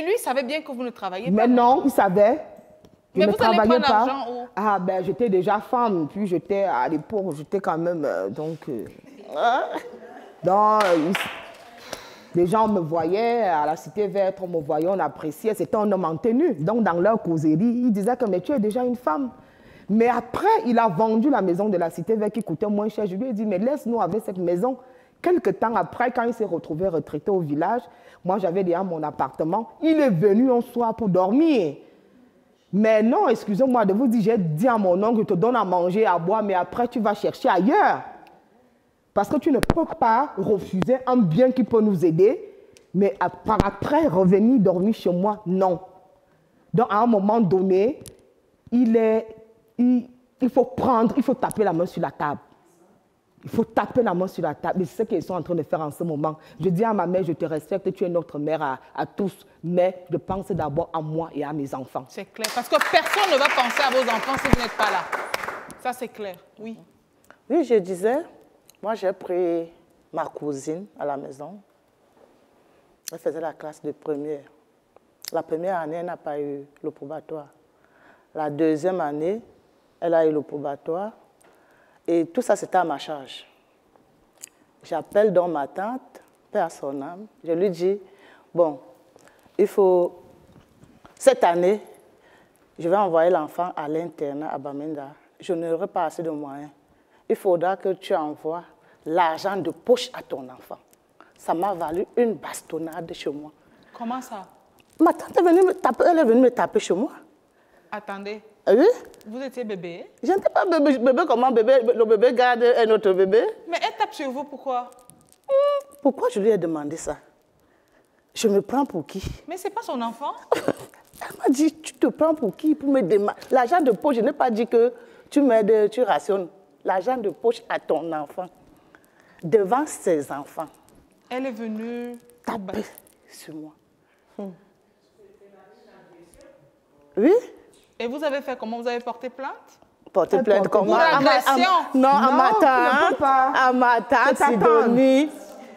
lui, il savait bien que vous ne travailliez pas? Mais non, il savait. Mais vous allez prendre l'argent où? Ah ben, j'étais déjà femme. Puis j'étais, à l'époque, j'étais quand même... les gens me voyaient à la Cité Verte, on me voyait, on appréciait. C'était un homme en tenue. Donc, dans leur causerie, ils disaient que mais tu es déjà une femme. Mais après, il a vendu la maison de la Cité Verte qui coûtait moins cher. Je lui ai dit, mais laisse-nous avec cette maison. Quelque temps après, quand il s'est retrouvé retraité au village, moi, j'avais déjà mon appartement. Il est venu un soir pour dormir. Mais non, excusez-moi de vous dire, j'ai dit à mon oncle, je te donne à manger, à boire, mais après, tu vas chercher ailleurs. Parce que tu ne peux pas refuser un bien qui peut nous aider, mais par après, revenir dormir chez moi, non. Donc, à un moment donné, il faut taper la main sur la table. Il faut taper la main sur la table. Et c'est ce qu'ils sont en train de faire en ce moment. Je dis à ma mère, je te respecte, tu es notre mère à tous, mais je pense d'abord à moi et à mes enfants. C'est clair, parce que personne ne va penser à vos enfants si vous n'êtes pas là. Ça, c'est clair, oui. Oui, je disais, moi, j'ai pris ma cousine à la maison. Elle faisait la classe de première. La première année, elle n'a pas eu le probatoire. La deuxième année, elle a eu le probatoire. Et tout ça, c'était à ma charge. J'appelle donc ma tante, paix à son âme. Je lui dis, bon, il faut, cette année, je vais envoyer l'enfant à l'internat à Bamenda. Je n'aurai pas assez de moyens. Il faudra que tu envoies l'argent de poche à ton enfant. Ça m'a valu une bastonnade chez moi. Comment ça? Ma tante est venue me taper, elle est venue me taper chez moi. Attendez. Oui? Vous étiez bébé? Je n'étais pas bébé. Bébé, comment bébé? Le bébé garde un autre bébé. Mais elle tape sur vous, pourquoi? Pourquoi je lui ai demandé ça? Je me prends pour qui? Mais ce n'est pas son enfant. Elle m'a dit, tu te prends pour qui? Pour me demander. L'argent de poche, je n'ai pas dit que tu m'aides, tu rationnes. L'argent de poche à ton enfant. Devant ses enfants. Elle est venue taper sur moi. Oui? Et vous avez fait comment? Vous avez porté plainte? Porté plainte comment? Pour agression? Non, à ma tante, Sidonie.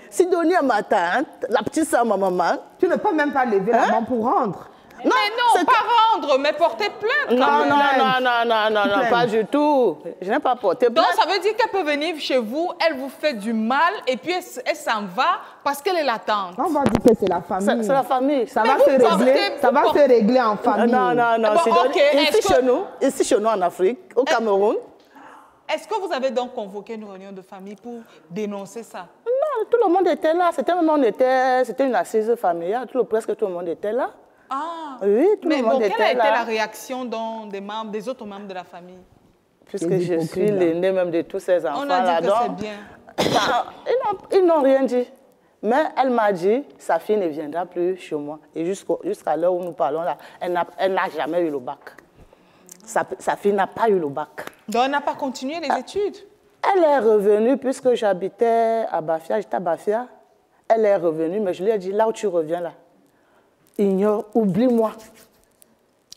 Sidonie à ma tante, la petite soeur à ma maman. Tu ne peux même pas lever la main pour rendre. Non, mais non, pas rendre, mais porter plainte. Non, pas du tout. Je n'ai pas porté plainte. Donc, ça veut dire qu'elle peut venir chez vous, elle vous fait du mal, et puis elle s'en va parce qu'elle est la tante. On va dire que c'est la famille. C'est la famille. Ça va se régler en famille. Non, bon, okay. Ici chez nous en Afrique, au Cameroun. Est-ce que vous avez donc convoqué une réunion de famille pour dénoncer ça? Non, tout le monde était là. C'était une assise familiale. Presque tout le monde était là. Ah, oui, tout le monde était là. Quelle a été la réaction des autres membres de la famille? Puisque je suis l'aînée même de tous ces enfants là. On a dit que c'est bien. Ils n'ont rien dit. Mais elle m'a dit, sa fille ne viendra plus chez moi. Et jusqu'à l'heure où nous parlons là, elle n'a jamais eu le bac. Sa fille n'a pas eu le bac. Donc elle n'a pas continué les études? Elle est revenue, puisque j'habitais à Bafia, j'étais à Bafia. Elle est revenue, mais je lui ai dit, là où tu reviens là, ignore, oublie-moi.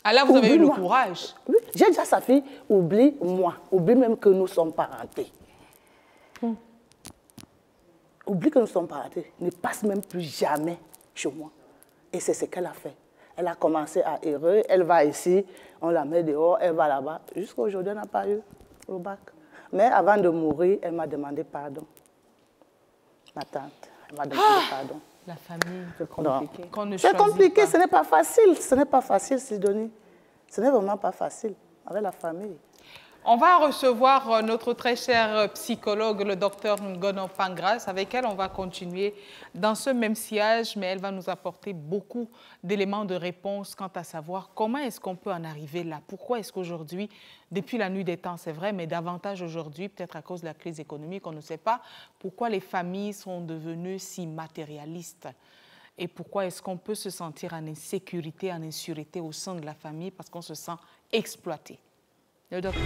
Ah là, vous avez eu le courage? Oui, j'ai dit à sa fille, oublie-moi. Oublie même que nous sommes parentés. Oublie que nous sommes parentés. Ne passe même plus jamais chez moi. Et c'est ce qu'elle a fait. Elle a commencé à errer. Elle va ici, on la met dehors, elle va là-bas. Jusqu'à aujourd'hui, elle n'a pas eu le bac. Mais avant de mourir, elle m'a demandé pardon. Ma tante, elle m'a demandé pardon. La famille, c'est compliqué. C'est compliqué, ce n'est pas facile. Ce n'est pas facile, Sidonie. Ce n'est vraiment pas facile avec la famille. On va recevoir notre très cher psychologue, le docteur Ngono Pangras. Avec elle, on va continuer dans ce même sillage, mais elle va nous apporter beaucoup d'éléments de réponse quant à savoir comment est-ce qu'on peut en arriver là. Pourquoi est-ce qu'aujourd'hui, depuis la nuit des temps, c'est vrai, mais davantage aujourd'hui, peut-être à cause de la crise économique, on ne sait pas pourquoi les familles sont devenues si matérialistes. Et pourquoi est-ce qu'on peut se sentir en insécurité, en insécurité au sein de la famille parce qu'on se sent exploité. Le docteur.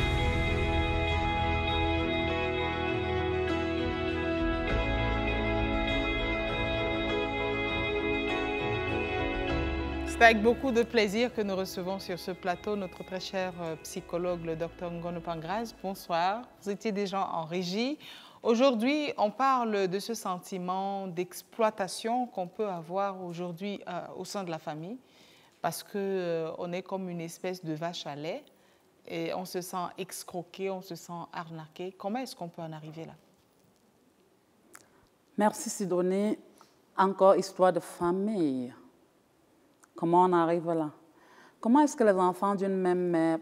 C'est avec beaucoup de plaisir que nous recevons sur ce plateau notre très cher psychologue, le docteur Ngono Pangras. Bonsoir, vous étiez déjà en régie. Aujourd'hui, on parle de ce sentiment d'exploitation qu'on peut avoir aujourd'hui au sein de la famille parce qu'on est comme une espèce de vache à lait. Et on se sent escroqué, on se sent arnaqué. Comment est-ce qu'on peut en arriver là? Merci Sidonie. Encore histoire de famille. Comment on arrive là? Comment est-ce que les enfants d'une même mère,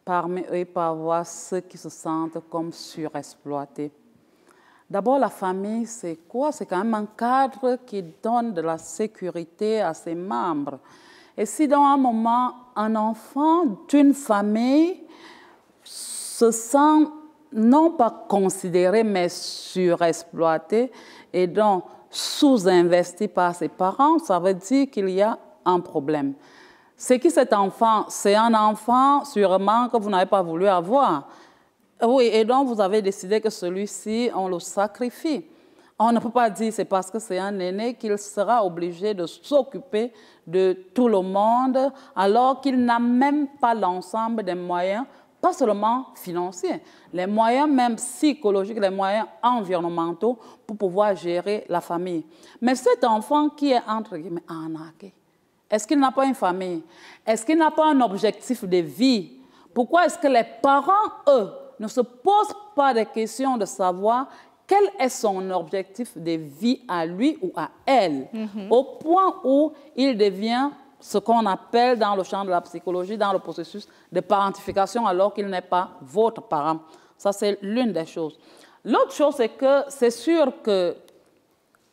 parmi eux, ils peuvent avoir ceux qui se sentent comme surexploités? D'abord, la famille, c'est quoi? C'est quand même un cadre qui donne de la sécurité à ses membres. Et si dans un moment, un enfant d'une famille se sent non pas considéré, mais surexploité et donc sous-investi par ses parents, ça veut dire qu'il y a un problème. C'est qui cet enfant? C'est un enfant sûrement que vous n'avez pas voulu avoir. Oui, et donc vous avez décidé que celui-ci, on le sacrifie. On ne peut pas dire c'est parce que c'est un aîné qu'il sera obligé de s'occuper de tout le monde alors qu'il n'a même pas l'ensemble des moyens, pas seulement financiers, les moyens même psychologiques, les moyens environnementaux pour pouvoir gérer la famille. Mais cet enfant qui est entre guillemets arnaqué, est-ce qu'il n'a pas une famille? Est-ce qu'il n'a pas un objectif de vie? Pourquoi est-ce que les parents, eux, ne se posent pas des questions de savoir quel est son objectif de vie à lui ou à elle, au point où il devient ce qu'on appelle dans le champ de la psychologie, dans le processus de parentification, alors qu'il n'est pas votre parent. Ça, c'est l'une des choses. L'autre chose, c'est que c'est sûr qu'il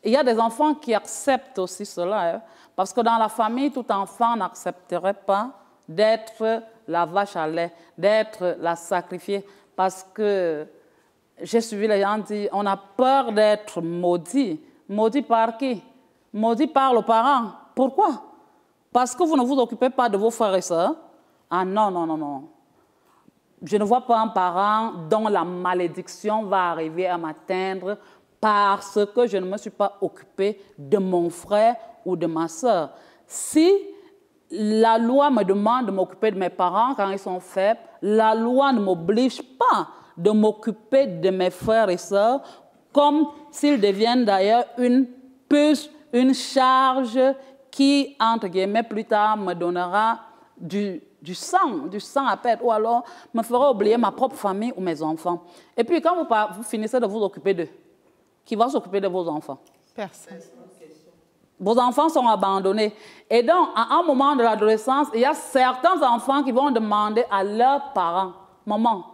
y a des enfants qui acceptent aussi cela, hein, parce que dans la famille, tout enfant n'accepterait pas d'être la vache à lait, d'être la sacrifiée, parce que j'ai suivi les gens dire, on a peur d'être maudit. Maudit par qui? Maudit par le parent. Pourquoi? Parce que vous ne vous occupez pas de vos frères et sœurs? Ah non, non, non, non. Je ne vois pas un parent dont la malédiction va arriver à m'atteindre parce que je ne me suis pas occupé de mon frère ou de ma sœur. Si la loi me demande de m'occuper de mes parents quand ils sont faibles, la loi ne m'oblige pas de m'occuper de mes frères et sœurs, comme s'ils deviennent d'ailleurs une puce, une charge qui, entre guillemets, plus tard me donnera du sang à perdre, ou alors me fera oublier ma propre famille ou mes enfants. Et puis, quand vous finissez de vous occuper d'eux, qui va s'occuper de vos enfants? Personne. Vos enfants sont abandonnés. Et donc, à un moment de l'adolescence, il y a certains enfants qui vont demander à leurs parents, « Maman,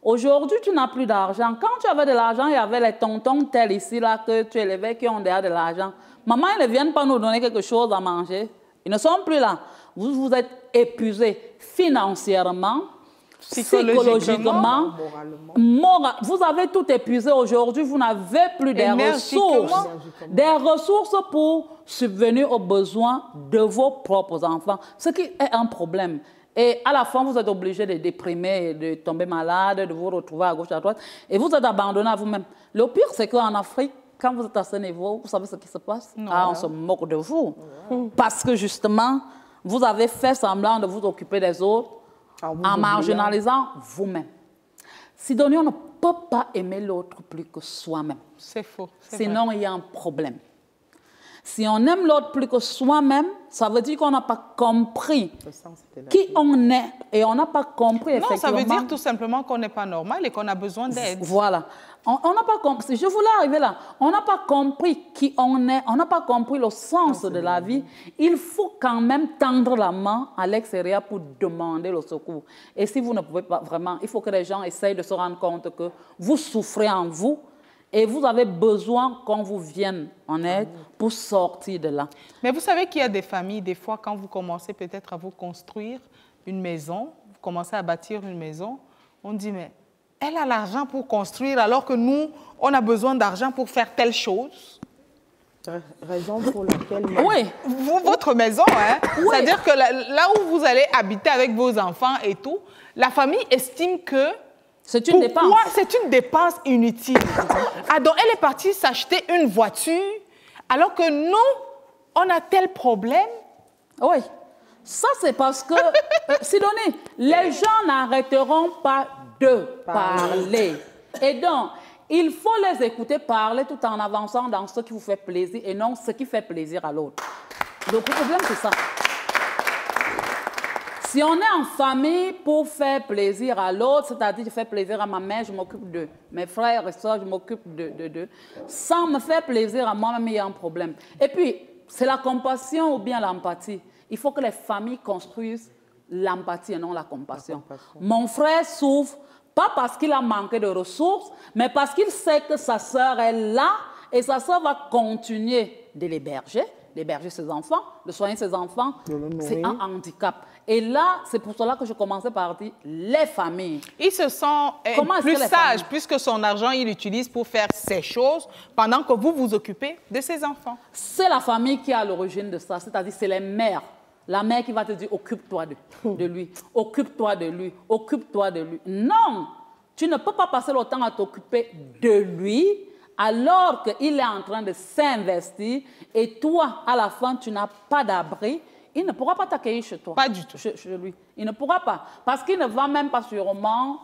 aujourd'hui, tu n'as plus d'argent. Quand tu avais de l'argent, il y avait les tontons tels ici, là, que tu élevais, qui ont déjà de l'argent. Maman, ils ne viennent pas nous donner quelque chose à manger. Ils ne sont plus là. Vous êtes épuisés financièrement, psychologiquement, moralement. Vous avez tout épuisé aujourd'hui. Vous n'avez plus des ressources pour subvenir aux besoins de vos propres enfants, ce qui est un problème. Et à la fin, vous êtes obligé de déprimer, de tomber malade, de vous retrouver à gauche, à droite, et vous êtes abandonné à vous-même. Le pire, c'est qu'en Afrique, quand vous êtes à ce niveau, vous savez ce qui se passe? Ah, on se moque de vous. Parce que justement, vous avez fait semblant de vous occuper des autres en marginalisant vous-même. Sidonie, on ne peut pas aimer l'autre plus que soi-même. C'est faux. Sinon, il y a un problème. Si on aime l'autre plus que soi-même, ça veut dire qu'on n'a pas compris qui on est. Et on n'a pas compris, effectivement. Non, ça veut dire tout simplement qu'on n'est pas normal et qu'on a besoin d'aide. Voilà. On n'a pas compris. Je voulais arriver là. On n'a pas compris qui on est. On n'a pas compris le sens de la vie. Il faut quand même tendre la main à l'extérieur pour demander le secours. Et si vous ne pouvez pas vraiment, il faut que les gens essayent de se rendre compte que vous souffrez en vous. Et vous avez besoin qu'on vous vienne en aide pour sortir de là. Mais vous savez qu'il y a des familles, des fois, quand vous commencez peut-être à vous construire une maison, vous commencez à bâtir une maison, on dit, mais elle a l'argent pour construire alors que nous, on a besoin d'argent pour faire telle chose. Raison pour laquelle... Oui, votre maison, hein? Oui. C'est-à-dire que là où vous allez habiter avec vos enfants et tout, la famille estime que c'est une dépense. C'est une dépense inutile. Ah, donc, elle est partie s'acheter une voiture, alors que nous, on a tel problème. Oui. Ça, c'est parce que, Sidonie, les gens n'arrêteront pas de parler. Et donc, il faut les écouter parler tout en avançant dans ce qui vous fait plaisir et non ce qui fait plaisir à l'autre. Donc, le problème, c'est ça. Si on est en famille pour faire plaisir à l'autre, c'est-à-dire je fais plaisir à ma mère, je m'occupe d'eux. Mes frères et soeurs, je m'occupe d'eux. Sans me faire plaisir à moi-même, il y a un problème. Et puis, c'est la compassion ou bien l'empathie. Il faut que les familles construisent l'empathie et non la compassion. Mon frère souffre, pas parce qu'il a manqué de ressources, mais parce qu'il sait que sa sœur est là et sa sœur va continuer de d'héberger ses enfants, de soigner ses enfants. C'est un handicap. Et là, c'est pour cela que je commençais par dire les familles. Il se sent plus sage puisque son argent, il l'utilise pour faire ces choses pendant que vous vous occupez de ses enfants. C'est la famille qui est à l'origine de ça, c'est-à-dire c'est les mères. La mère qui va te dire occupe-toi de lui, occupe-toi de lui, occupe-toi de lui. Non, Tu ne peux pas passer le temps à t'occuper de lui alors qu'il est en train de s'investir et toi, à la fin, tu n'as pas d'abri. Il ne pourra pas t'accueillir chez toi. Pas du tout. Chez lui. Il ne pourra pas. Parce qu'il ne va même pas sûrement...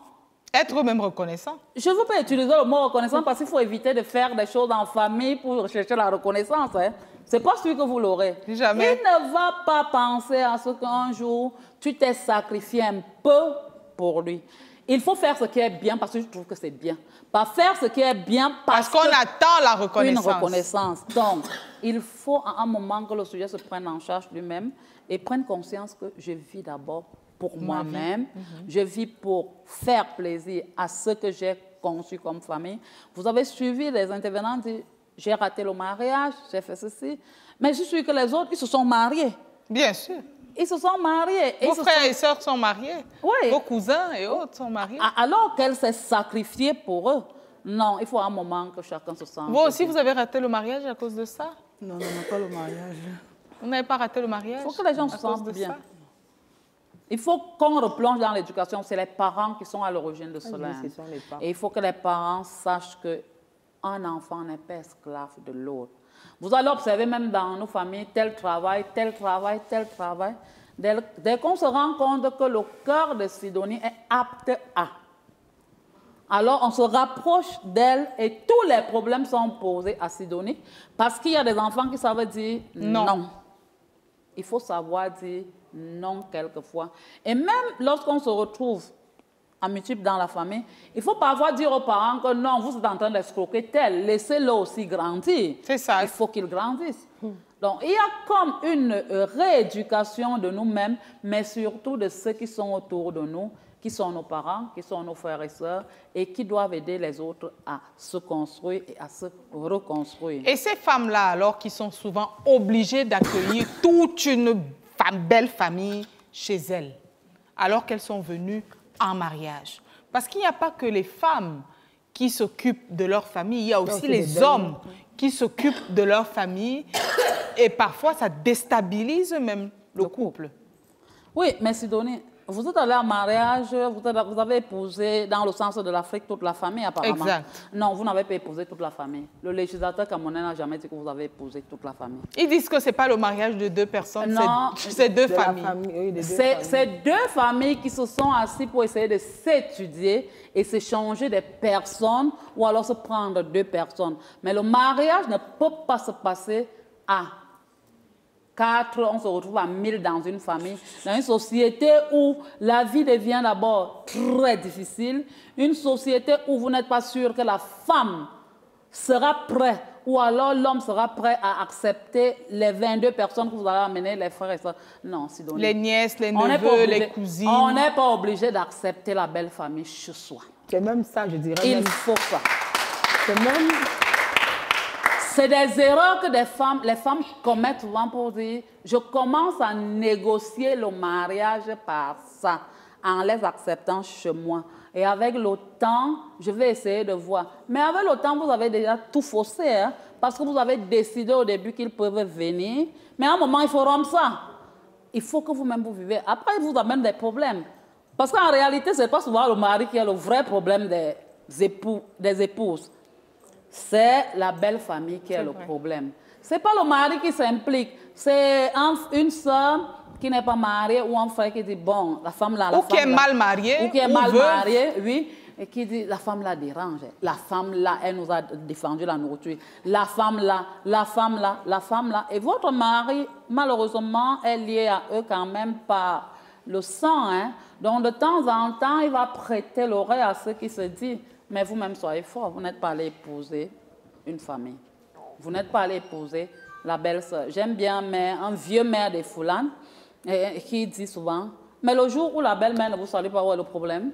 Être même reconnaissant. Je ne veux pas utiliser le mot reconnaissant parce qu'il faut éviter de faire des choses en famille pour chercher la reconnaissance. Hein. Ce n'est pas celui que vous l'aurez. Jamais. Il ne va pas penser à ce qu'un jour, tu t'es sacrifié un peu pour lui. Il faut faire ce qui est bien parce que je trouve que c'est bien. Pas faire ce qui est bien parce qu'on attend la reconnaissance. Une reconnaissance. Donc, il faut à un moment que le sujet se prenne en charge lui-même et prenne conscience que je vis d'abord pour moi-même. Je vis pour faire plaisir à ceux que j'ai conçus comme famille. Vous avez suivi les intervenants, dit, j'ai raté le mariage, j'ai fait ceci. Mais je suis sûre que les autres, ils se sont mariés. Bien sûr. Ils se sont mariés. Vos frères et sœurs sont mariés. Oui. Vos cousins et autres sont mariés. Alors qu'elle s'est sacrifiée pour eux. Non, il faut un moment que chacun se sente. Vous aussi, vous avez raté le mariage à cause de ça? Non, non, pas le mariage. Vous n'avez pas raté le mariage? Il faut que les gens se sentent bien. Il faut qu'on replonge dans l'éducation. C'est les parents qui sont à l'origine de cela. Et il faut que les parents sachent qu'un enfant n'est pas esclave de l'autre. Vous allez observer même dans nos familles, tel travail, tel travail, tel travail. Dès qu'on se rend compte que le cœur de Sidonie est apte à, alors on se rapproche d'elle et tous les problèmes sont posés à Sidonie parce qu'il y a des enfants qui savent dire non. Il faut savoir dire non quelquefois. Et même lorsqu'on se retrouve en multiple dans la famille, il ne faut pas avoir dire aux parents que non, vous êtes en train d'escroquer tel, laissez-le aussi grandir. C'est ça. Il faut qu'il grandisse. Donc, il y a comme une rééducation de nous-mêmes, mais surtout de ceux qui sont autour de nous, qui sont nos parents, qui sont nos frères et sœurs, et qui doivent aider les autres à se construire et à se reconstruire. Et ces femmes-là, alors, qui sont souvent obligées d'accueillir toute une belle famille chez elles, alors qu'elles sont venues en mariage. Parce qu'il n'y a pas que les femmes qui s'occupent de leur famille, il y a aussi les hommes qui s'occupent de leur famille et parfois ça déstabilise même le couple. Oui, mais Sidonie, vous êtes allé en mariage, vous avez épousé dans le sens de l'Afrique toute la famille apparemment. Exact. Non, vous n'avez pas épousé toute la famille. Le législateur camerounais n'a jamais dit que vous avez épousé toute la famille. Ils disent que ce n'est pas le mariage de deux personnes, c'est deux familles. C'est deux familles qui se sont assises pour essayer de s'étudier et s'échanger des personnes ou alors se prendre deux personnes. Mais le mariage ne peut pas se passer à 4, on se retrouve à 1000 dans une famille, dans une société où la vie devient d'abord très difficile, une société où vous n'êtes pas sûr que la femme sera prête ou alors l'homme sera prêt à accepter les 22 personnes que vous allez amener, les frères et sœurs. Non, Sidonie. Les nièces, les neveux, les cousines. On n'est pas obligé d'accepter la belle famille chez soi. C'est même ça, je dirais. Il faut ça. C'est même... C'est des erreurs que les femmes commettent souvent pour dire « je commence à négocier le mariage par ça, en les acceptant chez moi. Et avec le temps, je vais essayer de voir. » Mais avec le temps, vous avez déjà tout faussé, hein, parce que vous avez décidé au début qu'ils peuvent venir. Mais à un moment, il faut rompre ça. Il faut que vous-même vous vivez. Après, ils vous amènent des problèmes. Parce qu'en réalité, ce n'est pas souvent le mari qui a le vrai problème des épouses. C'est la belle famille qui est le problème. Ce n'est pas le mari qui s'implique. C'est une soeur qui n'est pas mariée ou un frère qui dit, bon, la femme là... Ou qui est mal mariée. Ou qui est mal mariée, oui. Et qui dit, la femme là dérange. La femme là, elle nous a défendu la nourriture. La femme là, la femme là, la femme là. Et votre mari, malheureusement, est lié à eux quand même par le sang. Hein. Donc, de temps en temps, il va prêter l'oreille à ce qui se dit. Mais vous-même, soyez fort. Vous n'êtes pas allé épouser une famille. Vous n'êtes pas allé épouser la belle-sœur. J'aime bien un vieux maire des Foulanes qui dit souvent, mais le jour où la belle-mère ne vous salue pas, où est le problème?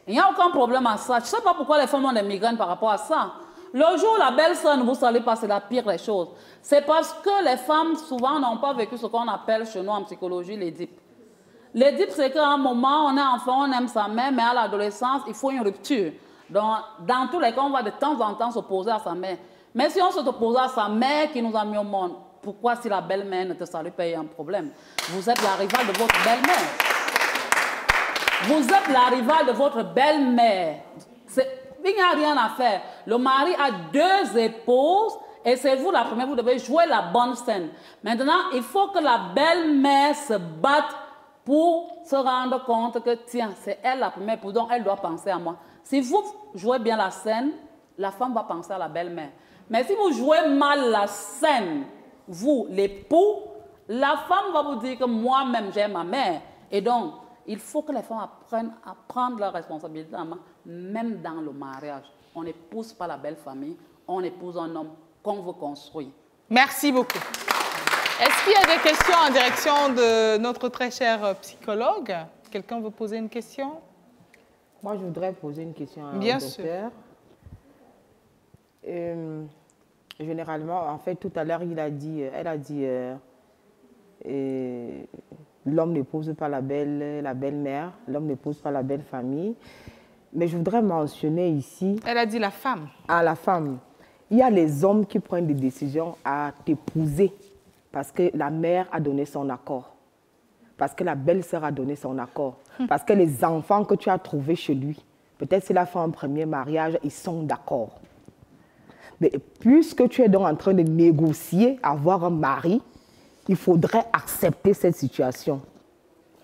Il n'y a aucun problème à ça. Je ne sais pas pourquoi les femmes ont des migraines par rapport à ça. Le jour où la belle-sœur ne vous salue pas, c'est la pire des choses. C'est parce que les femmes, souvent, n'ont pas vécu ce qu'on appelle chez nous en psychologie l'Édipe. L'Édipe, c'est qu'à un moment, on est enfant, on aime sa mère, mais à l'adolescence, il faut une rupture. Donc, dans tous les cas, on va de temps en temps s'opposer à sa mère. Mais si on s'oppose à sa mère qui nous a mis au monde, pourquoi si la belle-mère ne te salue pas, il y a un problème? Vous êtes la rivale de votre belle-mère. Vous êtes la rivale de votre belle-mère. Il n'y a rien à faire. Le mari a 2 épouses et c'est vous la première, vous devez jouer la bonne scène. Maintenant, il faut que la belle-mère se batte pour se rendre compte que, tiens, c'est elle la première épouse, donc elle doit penser à moi. Si vous jouez bien la scène, la femme va penser à la belle-mère. Mais si vous jouez mal la scène, vous, l'époux, la femme va vous dire que moi-même, j'ai ma mère. Et donc, il faut que les femmes apprennent à prendre leurs responsabilités en main, même dans le mariage. On n'épouse pas la belle famille, on épouse un homme qu'on veut construire. Merci beaucoup. Est-ce qu'il y a des questions en direction de notre très cher psychologue? Quelqu'un veut poser une question? Moi, je voudrais poser une question au Bien docteur. Généralement, en fait, tout à l'heure, elle a dit l'homme n'épouse pas la belle-mère, l'homme n'épouse pas la belle famille. Mais je voudrais mentionner ici... Elle a dit la femme. À la femme. Il y a les hommes qui prennent des décisions à t'épouser parce que la mère a donné son accord, parce que la belle-sœur a donné son accord, parce que les enfants que tu as trouvés chez lui, peut-être s'il a fait un premier mariage, ils sont d'accord. Mais puisque tu es donc en train de négocier, avoir un mari, il faudrait accepter cette situation.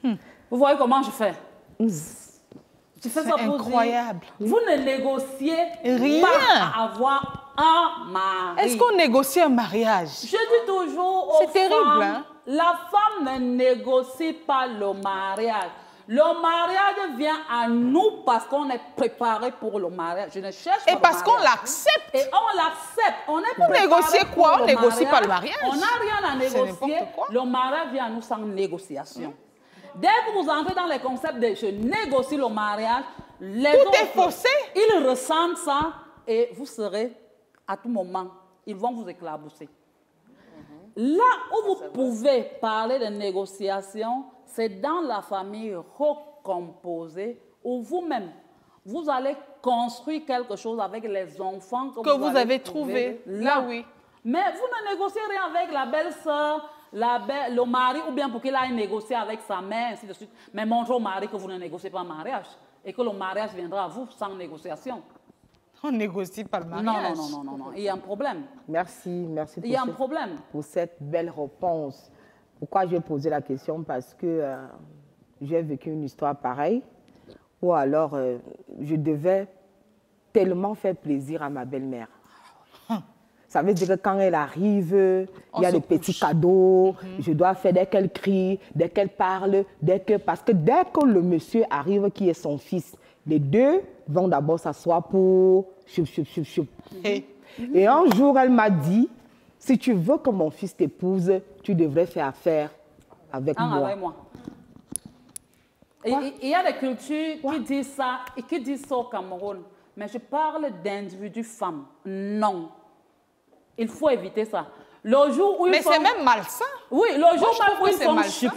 Vous voyez comment je fais? Je fais ça pour incroyable. Dire, vous ne négociez rien pas à avoir un mari. Est-ce qu'on négocie un mariage? Je dis toujours aux femmes, terrible, hein? La femme ne négocie pas le mariage. Le mariage vient à nous parce qu'on est préparé pour le mariage. Je ne cherche pas et parce qu'on l'accepte. Et on l'accepte. On est Vous négociez quoi? On négocie pas le mariage. On n'a rien à négocier. Le mariage vient à nous sans négociation. Dès que vous entrez dans les concepts de je négocie le mariage, les tout autres, est faussé. Ils ressentent ça et vous serez à tout moment, ils vont vous éclabousser. Là où vous pouvez parler de négociation, c'est dans la famille recomposée où vous-même, vous allez construire quelque chose avec les enfants que vous avez trouvés. Là, oui. Mais vous ne négociez rien avec la belle-sœur, le mari, ou bien pour qu'il aille négocier avec sa mère, ainsi de suite. Mais montrez au mari que vous ne négociez pas le mariage et que le mariage viendra à vous sans négociation. On ne négocie pas le mariage. Non. Il y a un problème. Merci Il y a un problème. Pour cette belle réponse. Pourquoi j'ai posé la question? Parce que j'ai vécu une histoire pareille, où alors je devais tellement faire plaisir à ma belle-mère. Ça veut dire que quand elle arrive, il y a des petits cadeaux, je dois faire dès qu'elle crie, dès qu'elle parle, parce que dès que le monsieur arrive qui est son fils, les deux vont d'abord s'asseoir pour choup. Et un jour, elle m'a dit, si tu veux que mon fils t'épouse, tu devrais faire affaire avec moi. Avec moi. Il y a des cultures qui disent ça et qui disent ça au Cameroun. Mais je parle d'individus femmes. Non. Il faut éviter ça. Le jour où mais c'est même malsain. Oui, le jour où ils font chip.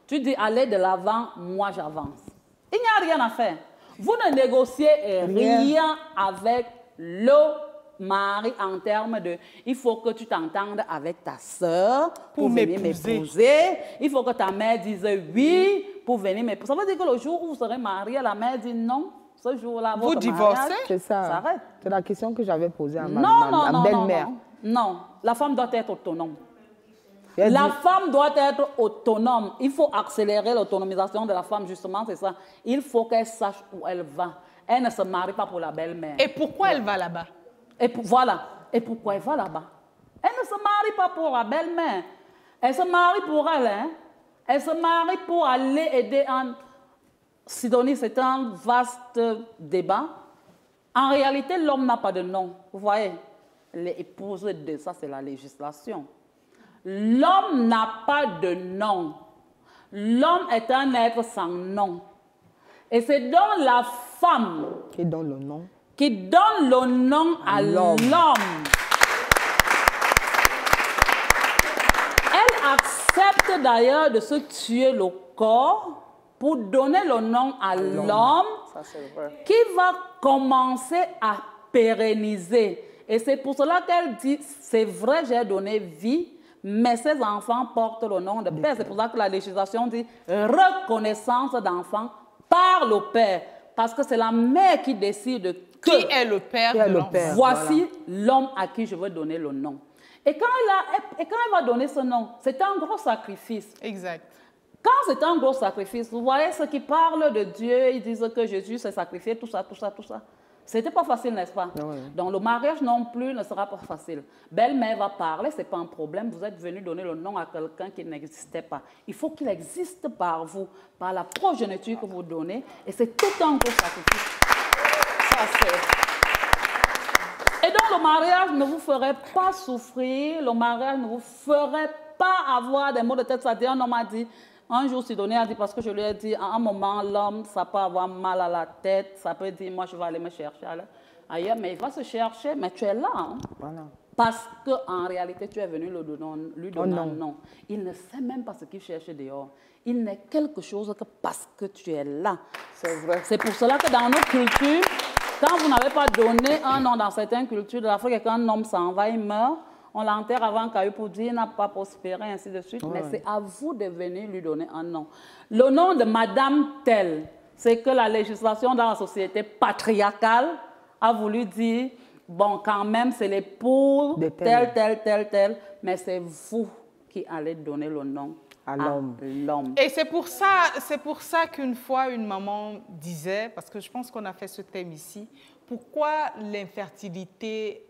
Tu dis, allez de l'avant, moi j'avance. Il n'y a rien à faire. Vous ne négociez rien avec le mari en termes de il faut que tu t'entendes avec ta sœur pour venir m'épouser. Il faut que ta mère dise oui pour venir m'épouser. Ça veut dire que le jour où vous serez mariés, la mère dit non. Ce jour-là, vous divorcez? C'est ça. Ça arrête. C'est la question que j'avais posée à ma belle-mère. Non, la femme doit être autonome. La femme doit être autonome. Il faut accélérer l'autonomisation de la femme, justement, c'est ça. Il faut qu'elle sache où elle va. Elle ne se marie pas pour la belle-mère. Et pourquoi elle va là-bas? Voilà. Et pourquoi elle va là-bas? Elle ne se marie pas pour la belle-mère. Elle se marie pour elle. Hein? Elle se marie pour aller aider en... Sidonie, c'est un vaste débat. En réalité, l'homme n'a pas de nom. Vous voyez, les épouses de ça, c'est la législation. L'homme n'a pas de nom. L'homme est un être sans nom. Et c'est donc la femme qui donne le nom. Qui donne le nom à l'homme. Elle accepte d'ailleurs de se tuer le corps pour donner le nom à l'homme qui va commencer à pérenniser. Et c'est pour cela qu'elle dit, c'est vrai, j'ai donné vie, mais ces enfants portent le nom de père. C'est pour ça que la législation dit reconnaissance d'enfants par le père. Parce que c'est la mère qui décide qui est le père de l'enfant. Voici l'homme à qui je veux donner le nom. Et quand elle va donner ce nom, c'est un gros sacrifice. Exact. Quand c'est un gros sacrifice, vous voyez ceux qui parlent de Dieu, ils disent que Jésus s'est sacrifié, tout ça, tout ça, tout ça. C'était pas facile, n'est-ce pas? Oui. Donc le mariage non plus ne sera pas facile. Belle-mère va parler, c'est pas un problème. Vous êtes venu donner le nom à quelqu'un qui n'existait pas. Il faut qu'il existe par vous, par la progéniture que vous donnez. Et c'est tout un gros sacrifice. Ça, c'est... Et donc le mariage ne vous ferait pas souffrir, le mariage ne vous ferait pas avoir des maux de tête. C'est-à-dire, un homme a dit, un jour Sidonie a dit, parce que je lui ai dit, à un moment, l'homme, ça peut avoir mal à la tête, ça peut dire, moi je vais aller me chercher ailleurs, mais il va se chercher, mais tu es là. Hein? Voilà. Parce qu'en réalité, tu es venu lui donner un nom. Il ne sait même pas ce qu'il cherche dehors. Il n'est quelque chose que parce que tu es là. C'est vrai. C'est pour cela que dans nos cultures, quand vous n'avez pas donné un nom dans certaines cultures de l'Afrique et qu'un homme s'en va, il meurt, on l'enterre avant qu'il pour dire il n'a pas prospéré, ainsi de suite. Ouais. Mais c'est à vous de venir lui donner un nom. Le nom de Madame telle, c'est que la législation dans la société patriarcale a voulu dire, bon, quand même, c'est l'époux, tel, mais c'est vous qui allez donner le nom à l'homme. Et c'est pour ça qu'une fois, une maman disait, parce que je pense qu'on a fait ce thème ici, pourquoi l'infertilité,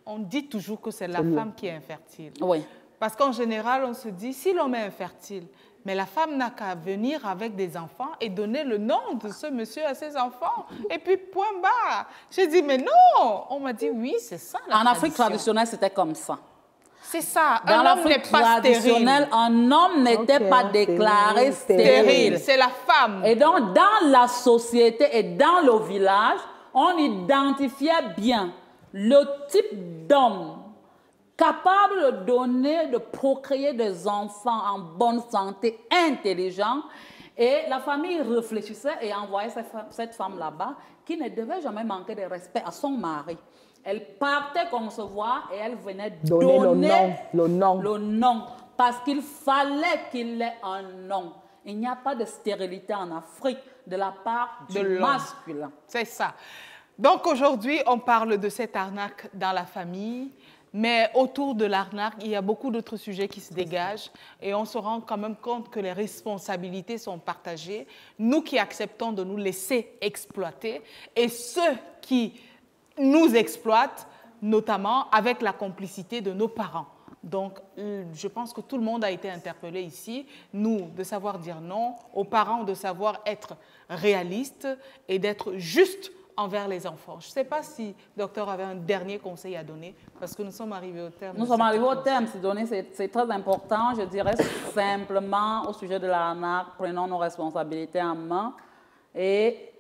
on dit toujours que c'est la femme qui est infertile. Oui. Parce qu'en général, on se dit, si l'homme est infertile, mais la femme n'a qu'à venir avec des enfants et donner le nom de ce monsieur à ses enfants. Et puis, point barre. J'ai dit, mais non. On m'a dit, oui, c'est ça la tradition. En Afrique traditionnelle, c'était comme ça. C'est ça. Dans l'Afrique traditionnelle, un homme n'était pas déclaré stérile. C'est la femme. Et donc, dans la société et dans le village, on identifiait bien le type d'homme capable de donner, de procréer des enfants en bonne santé, intelligents. Et la famille réfléchissait et envoyait cette femme là-bas qui ne devait jamais manquer de respect à son mari. Elle partait concevoir et elle venait donner le nom. Parce qu'il fallait qu'il ait un nom. Il n'y a pas de stérilité en Afrique de la part du masculin. C'est ça. Donc aujourd'hui, on parle de cette arnaque dans la famille. Mais autour de l'arnaque, il y a beaucoup d'autres sujets qui se dégagent et on se rend quand même compte que les responsabilités sont partagées. Nous qui acceptons de nous laisser exploiter et ceux qui nous exploitent, notamment avec la complicité de nos parents. Donc, je pense que tout le monde a été interpellé ici. Nous, de savoir dire non, aux parents de savoir être réalistes et d'être justes envers les enfants. Je ne sais pas si le docteur avait un dernier conseil à donner, parce que nous sommes arrivés au terme. Nous sommes arrivés au terme, c'est très important. Je dirais simplement au sujet de l'arnaque, prenons nos responsabilités en main et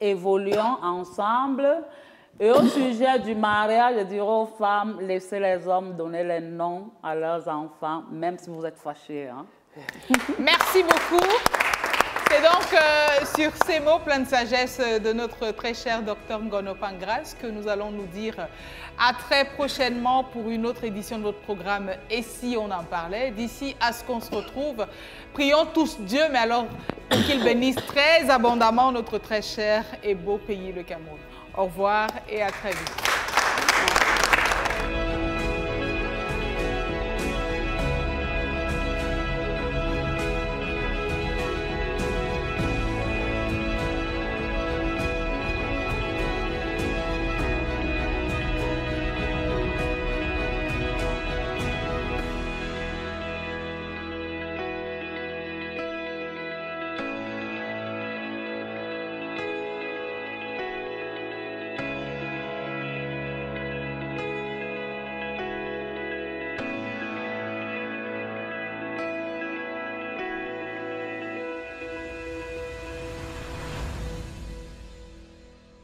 évoluons ensemble. Et au sujet du mariage, je dirais aux femmes, laissez les hommes donner les noms à leurs enfants, même si vous êtes fâchés. Hein? Merci beaucoup. C'est donc sur ces mots pleins de sagesse de notre très cher docteur Ngono Pangras que nous allons nous dire à très prochainement pour une autre édition de votre programme « Et si on en parlait ?» D'ici à ce qu'on se retrouve, prions tous Dieu, mais alors qu'il bénisse très abondamment notre très cher et beau pays, le Cameroun. Au revoir et à très vite.